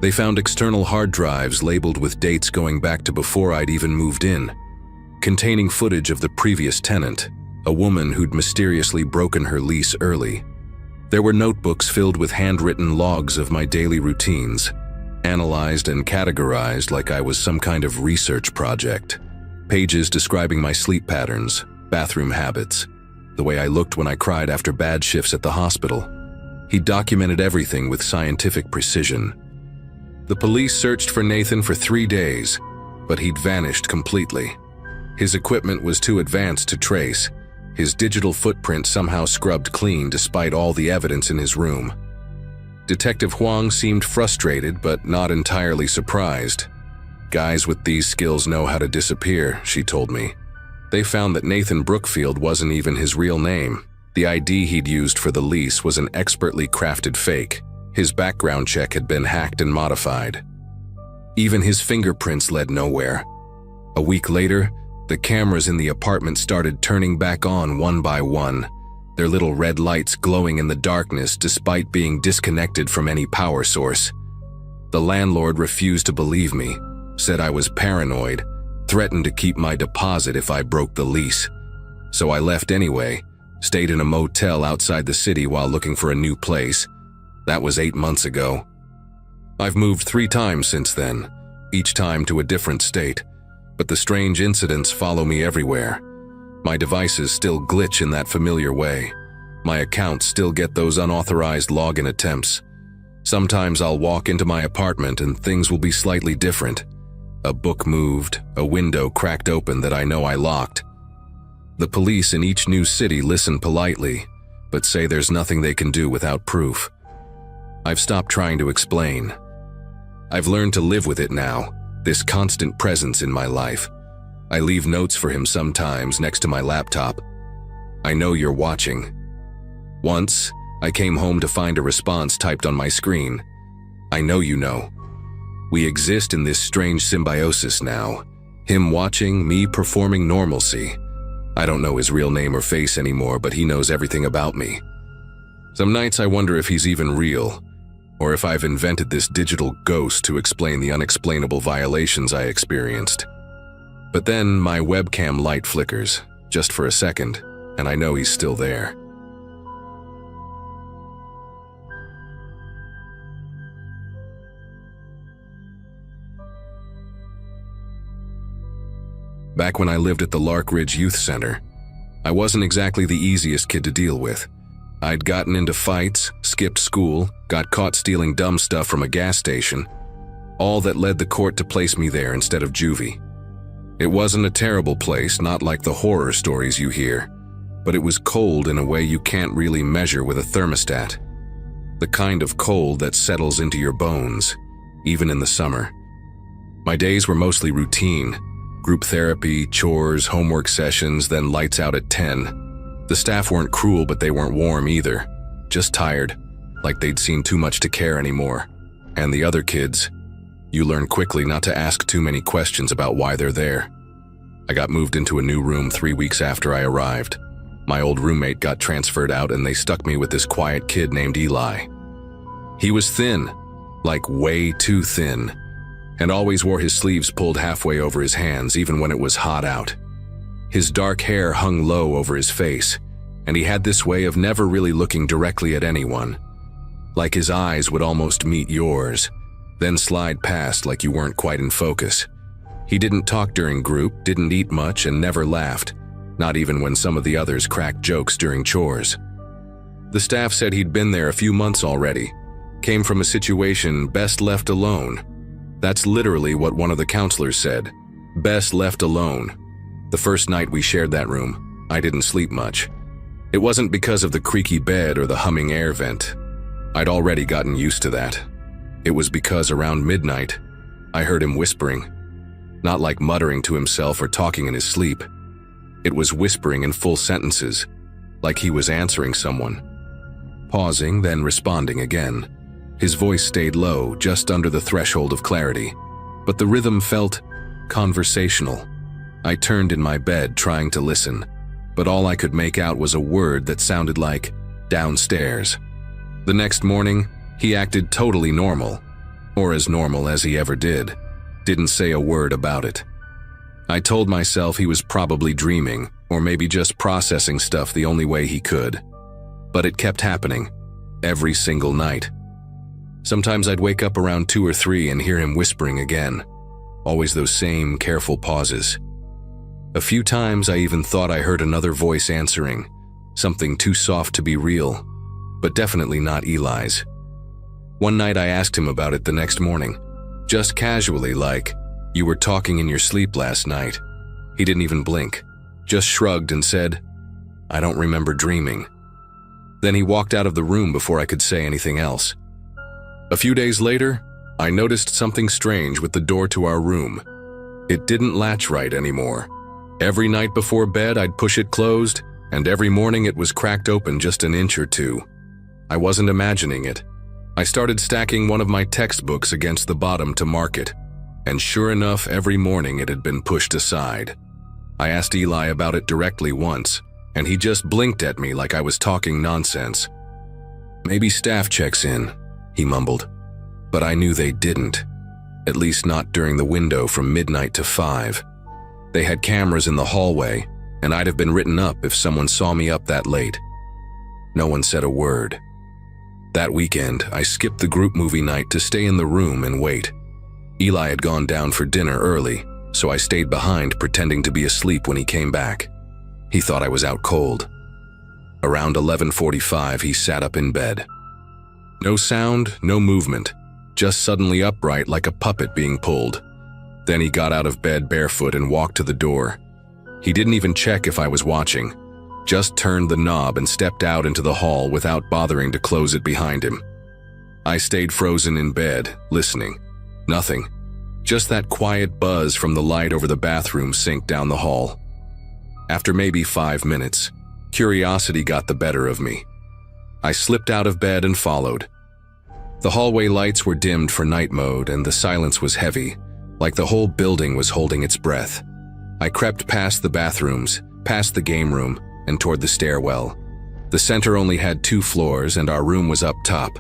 They found external hard drives labeled with dates going back to before I'd even moved in, containing footage of the previous tenant, a woman who'd mysteriously broken her lease early. There were notebooks filled with handwritten logs of my daily routines, analyzed and categorized like I was some kind of research project. Pages describing my sleep patterns, bathroom habits, the way I looked when I cried after bad shifts at the hospital. He documented everything with scientific precision. The police searched for Nathan for 3 days, but he'd vanished completely. His equipment was too advanced to trace, his digital footprint somehow scrubbed clean despite all the evidence in his room. Detective Huang seemed frustrated but not entirely surprised. "Guys with these skills know how to disappear," she told me. They found that Nathan Brookfield wasn't even his real name. The ID he'd used for the lease was an expertly crafted fake. His background check had been hacked and modified. Even his fingerprints led nowhere. A week later, the cameras in the apartment started turning back on one by one. their little red lights glowing in the darkness despite being disconnected from any power source. The landlord refused to believe me, said I was paranoid, threatened to keep my deposit if I broke the lease. So I left anyway, stayed in a motel outside the city while looking for a new place. That was 8 months ago. I've moved 3 times since then, each time to a different state, but the strange incidents follow me everywhere. My devices still glitch in that familiar way. My accounts still get those unauthorized login attempts. Sometimes I'll walk into my apartment and things will be slightly different. A book moved, a window cracked open that I know I locked. The police in each new city listen politely, but say there's nothing they can do without proof. I've stopped trying to explain. I've learned to live with it now, this constant presence in my life. I leave notes for him sometimes next to my laptop. I know you're watching. Once, I came home to find a response typed on my screen. I know you know. We exist in this strange symbiosis now. Him watching, me performing normalcy. I don't know his real name or face anymore, but he knows everything about me. Some nights I wonder if he's even real, or if I've invented this digital ghost to explain the unexplainable violations I experienced. But then my webcam light flickers, just for a second, and I know he's still there. Back when I lived at the Lark Ridge Youth Center, I wasn't exactly the easiest kid to deal with. I'd gotten into fights, skipped school, got caught stealing dumb stuff from a gas station, all that led the court to place me there instead of juvie. It wasn't a terrible place, not like the horror stories you hear, but it was cold in a way you can't really measure with a thermostat. The kind of cold that settles into your bones, even in the summer. My days were mostly routine. Group therapy, chores, homework sessions, then lights out at 10. The staff weren't cruel, but they weren't warm either. Just tired, like they'd seen too much to care anymore. And the other kids, you learn quickly not to ask too many questions about why they're there. I got moved into a new room 3 weeks after I arrived. My old roommate got transferred out and they stuck me with this quiet kid named Eli. He was thin, like way too thin, and always wore his sleeves pulled halfway over his hands even when it was hot out. His dark hair hung low over his face, and he had this way of never really looking directly at anyone. Like his eyes would almost meet yours, then slide past like you weren't quite in focus. He didn't talk during group, didn't eat much, and never laughed, not even when some of the others cracked jokes during chores. The staff said he'd been there a few months already, came from a situation best left alone. That's literally what one of the counselors said, best left alone. The first night we shared that room, I didn't sleep much. It wasn't because of the creaky bed or the humming air vent. I'd already gotten used to that. It was because around midnight, I heard him whispering. Not like muttering to himself or talking in his sleep. It was whispering in full sentences, like he was answering someone. Pausing, then responding again. His voice stayed low, just under the threshold of clarity, but the rhythm felt conversational. I turned in my bed trying to listen, but all I could make out was a word that sounded like downstairs. The next morning, he acted totally normal, or as normal as he ever did. Didn't say a word about it. I told myself he was probably dreaming, or maybe just processing stuff the only way he could. But it kept happening, every single night. Sometimes I'd wake up around 2 or 3 and hear him whispering again. Always those same careful pauses. A few times I even thought I heard another voice answering, something too soft to be real, but definitely not Eli's. One night I asked him about it the next morning, just casually like, "You were talking in your sleep last night." He didn't even blink, just shrugged and said, "I don't remember dreaming." Then he walked out of the room before I could say anything else. A few days later, I noticed something strange with the door to our room. It didn't latch right anymore. Every night before bed, I'd push it closed, and every morning it was cracked open just an inch or two. I wasn't imagining it. I started stacking one of my textbooks against the bottom to mark it, and sure enough, every morning it had been pushed aside. I asked Eli about it directly once, and he just blinked at me like I was talking nonsense. "Maybe staff checks in," he mumbled, but I knew they didn't, at least not during the window from midnight to 5. They had cameras in the hallway, and I'd have been written up if someone saw me up that late. No one said a word. That weekend, I skipped the group movie night to stay in the room and wait. Eli had gone down for dinner early, so I stayed behind pretending to be asleep when he came back. He thought I was out cold. Around 11:45, he sat up in bed. No sound, no movement, just suddenly upright like a puppet being pulled. Then he got out of bed barefoot and walked to the door. He didn't even check if I was watching, just turned the knob and stepped out into the hall without bothering to close it behind him. I stayed frozen in bed, listening. Nothing. Just that quiet buzz from the light over the bathroom sink down the hall. After maybe 5 minutes, curiosity got the better of me. I slipped out of bed and followed. The hallway lights were dimmed for night mode and the silence was heavy, like the whole building was holding its breath. I crept past the bathrooms, past the game room, and toward the stairwell. The center only had 2 floors and our room was up top.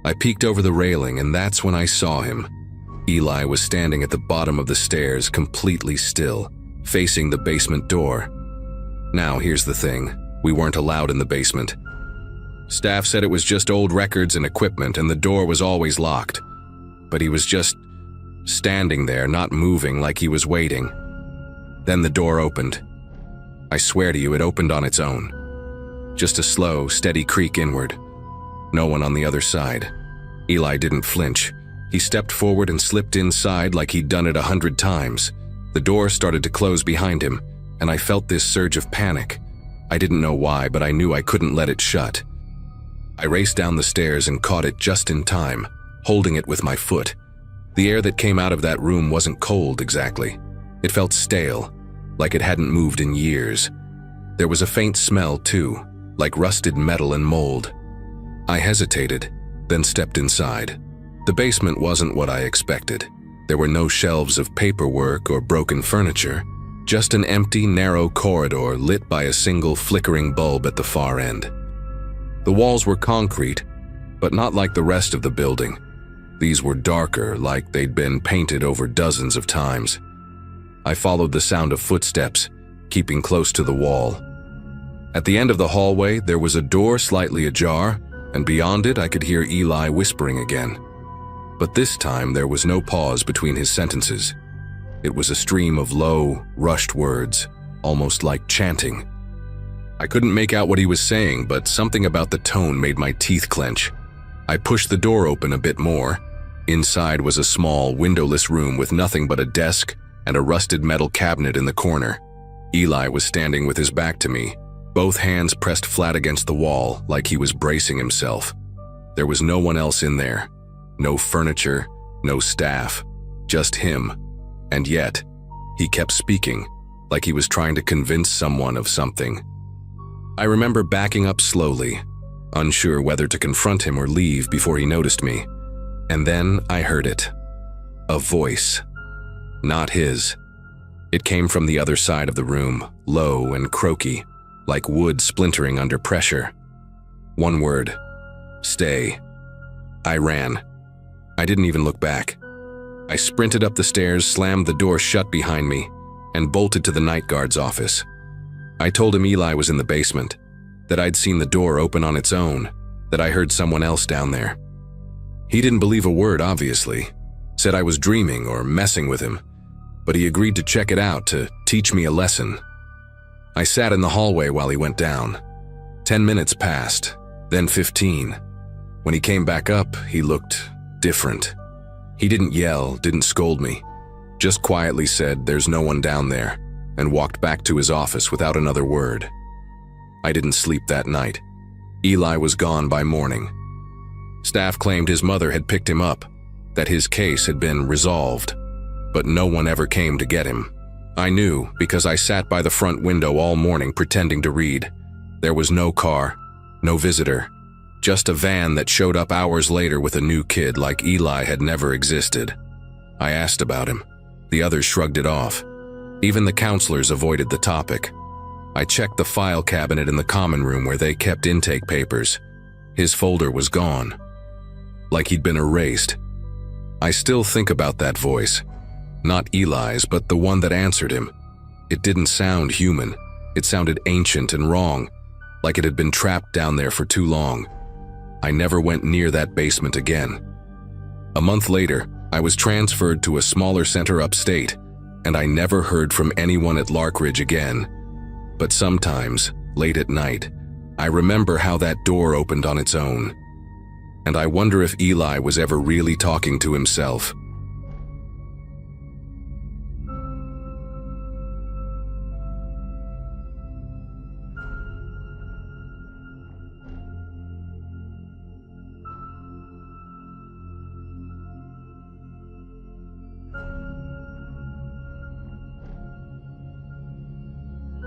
I peeked over the railing and that's when I saw him. Eli was standing at the bottom of the stairs, completely still, facing the basement door. Now here's the thing, we weren't allowed in the basement. Staff said it was just old records and equipment and the door was always locked. But he was just standing there, not moving, like he was waiting. Then the door opened. I swear to you, it opened on its own. Just a slow, steady creak inward. No one on the other side. Eli didn't flinch. He stepped forward and slipped inside like he'd done it 100 times. The door started to close behind him, and I felt this surge of panic. I didn't know why, but I knew I couldn't let it shut. I raced down the stairs and caught it just in time, holding it with my foot. The air that came out of that room wasn't cold exactly. It felt stale, like it hadn't moved in years. There was a faint smell too, like rusted metal and mold. I hesitated, then stepped inside. The basement wasn't what I expected. There were no shelves of paperwork or broken furniture, just an empty, narrow corridor lit by a single flickering bulb at the far end. The walls were concrete, but not like the rest of the building. These were darker, like they'd been painted over dozens of times. I followed the sound of footsteps, keeping close to the wall. At the end of the hallway, there was a door slightly ajar, and beyond it I could hear Eli whispering again. But this time there was no pause between his sentences. It was a stream of low, rushed words, almost like chanting. I couldn't make out what he was saying, but something about the tone made my teeth clench. I pushed the door open a bit more. Inside was a small, windowless room with nothing but a desk and a rusted metal cabinet in the corner. Eli was standing with his back to me, both hands pressed flat against the wall like he was bracing himself. There was no one else in there. No furniture, no staff, just him. And yet, he kept speaking, like he was trying to convince someone of something. I remember backing up slowly, unsure whether to confront him or leave before he noticed me. And then I heard it. A voice. Not his. It came from the other side of the room, low and croaky, like wood splintering under pressure. One word. Stay. I ran. I didn't even look back. I sprinted up the stairs, slammed the door shut behind me, and bolted to the night guard's office. I told him Eli was in the basement, that I'd seen the door open on its own, that I heard someone else down there. He didn't believe a word, obviously, said I was dreaming or messing with him, but he agreed to check it out to teach me a lesson. I sat in the hallway while he went down. 10 minutes passed, then 15. When he came back up, he looked different. He didn't yell, didn't scold me, just quietly said, "There's no one down there," and walked back to his office without another word. I didn't sleep that night. Eli was gone by morning. Staff claimed his mother had picked him up, that his case had been resolved, but no one ever came to get him. I knew because I sat by the front window all morning pretending to read. There was no car, no visitor, just a van that showed up hours later with a new kid like Eli had never existed. I asked about him. The others shrugged it off. Even the counselors avoided the topic. I checked the file cabinet in the common room where they kept intake papers. His folder was gone, like he'd been erased. I still think about that voice. Not Eli's, but the one that answered him. It didn't sound human. It sounded ancient and wrong, like it had been trapped down there for too long. I never went near that basement again. A month later, I was transferred to a smaller center upstate, and I never heard from anyone at Larkridge again. But sometimes, late at night, I remember how that door opened on its own. And I wonder if Eli was ever really talking to himself.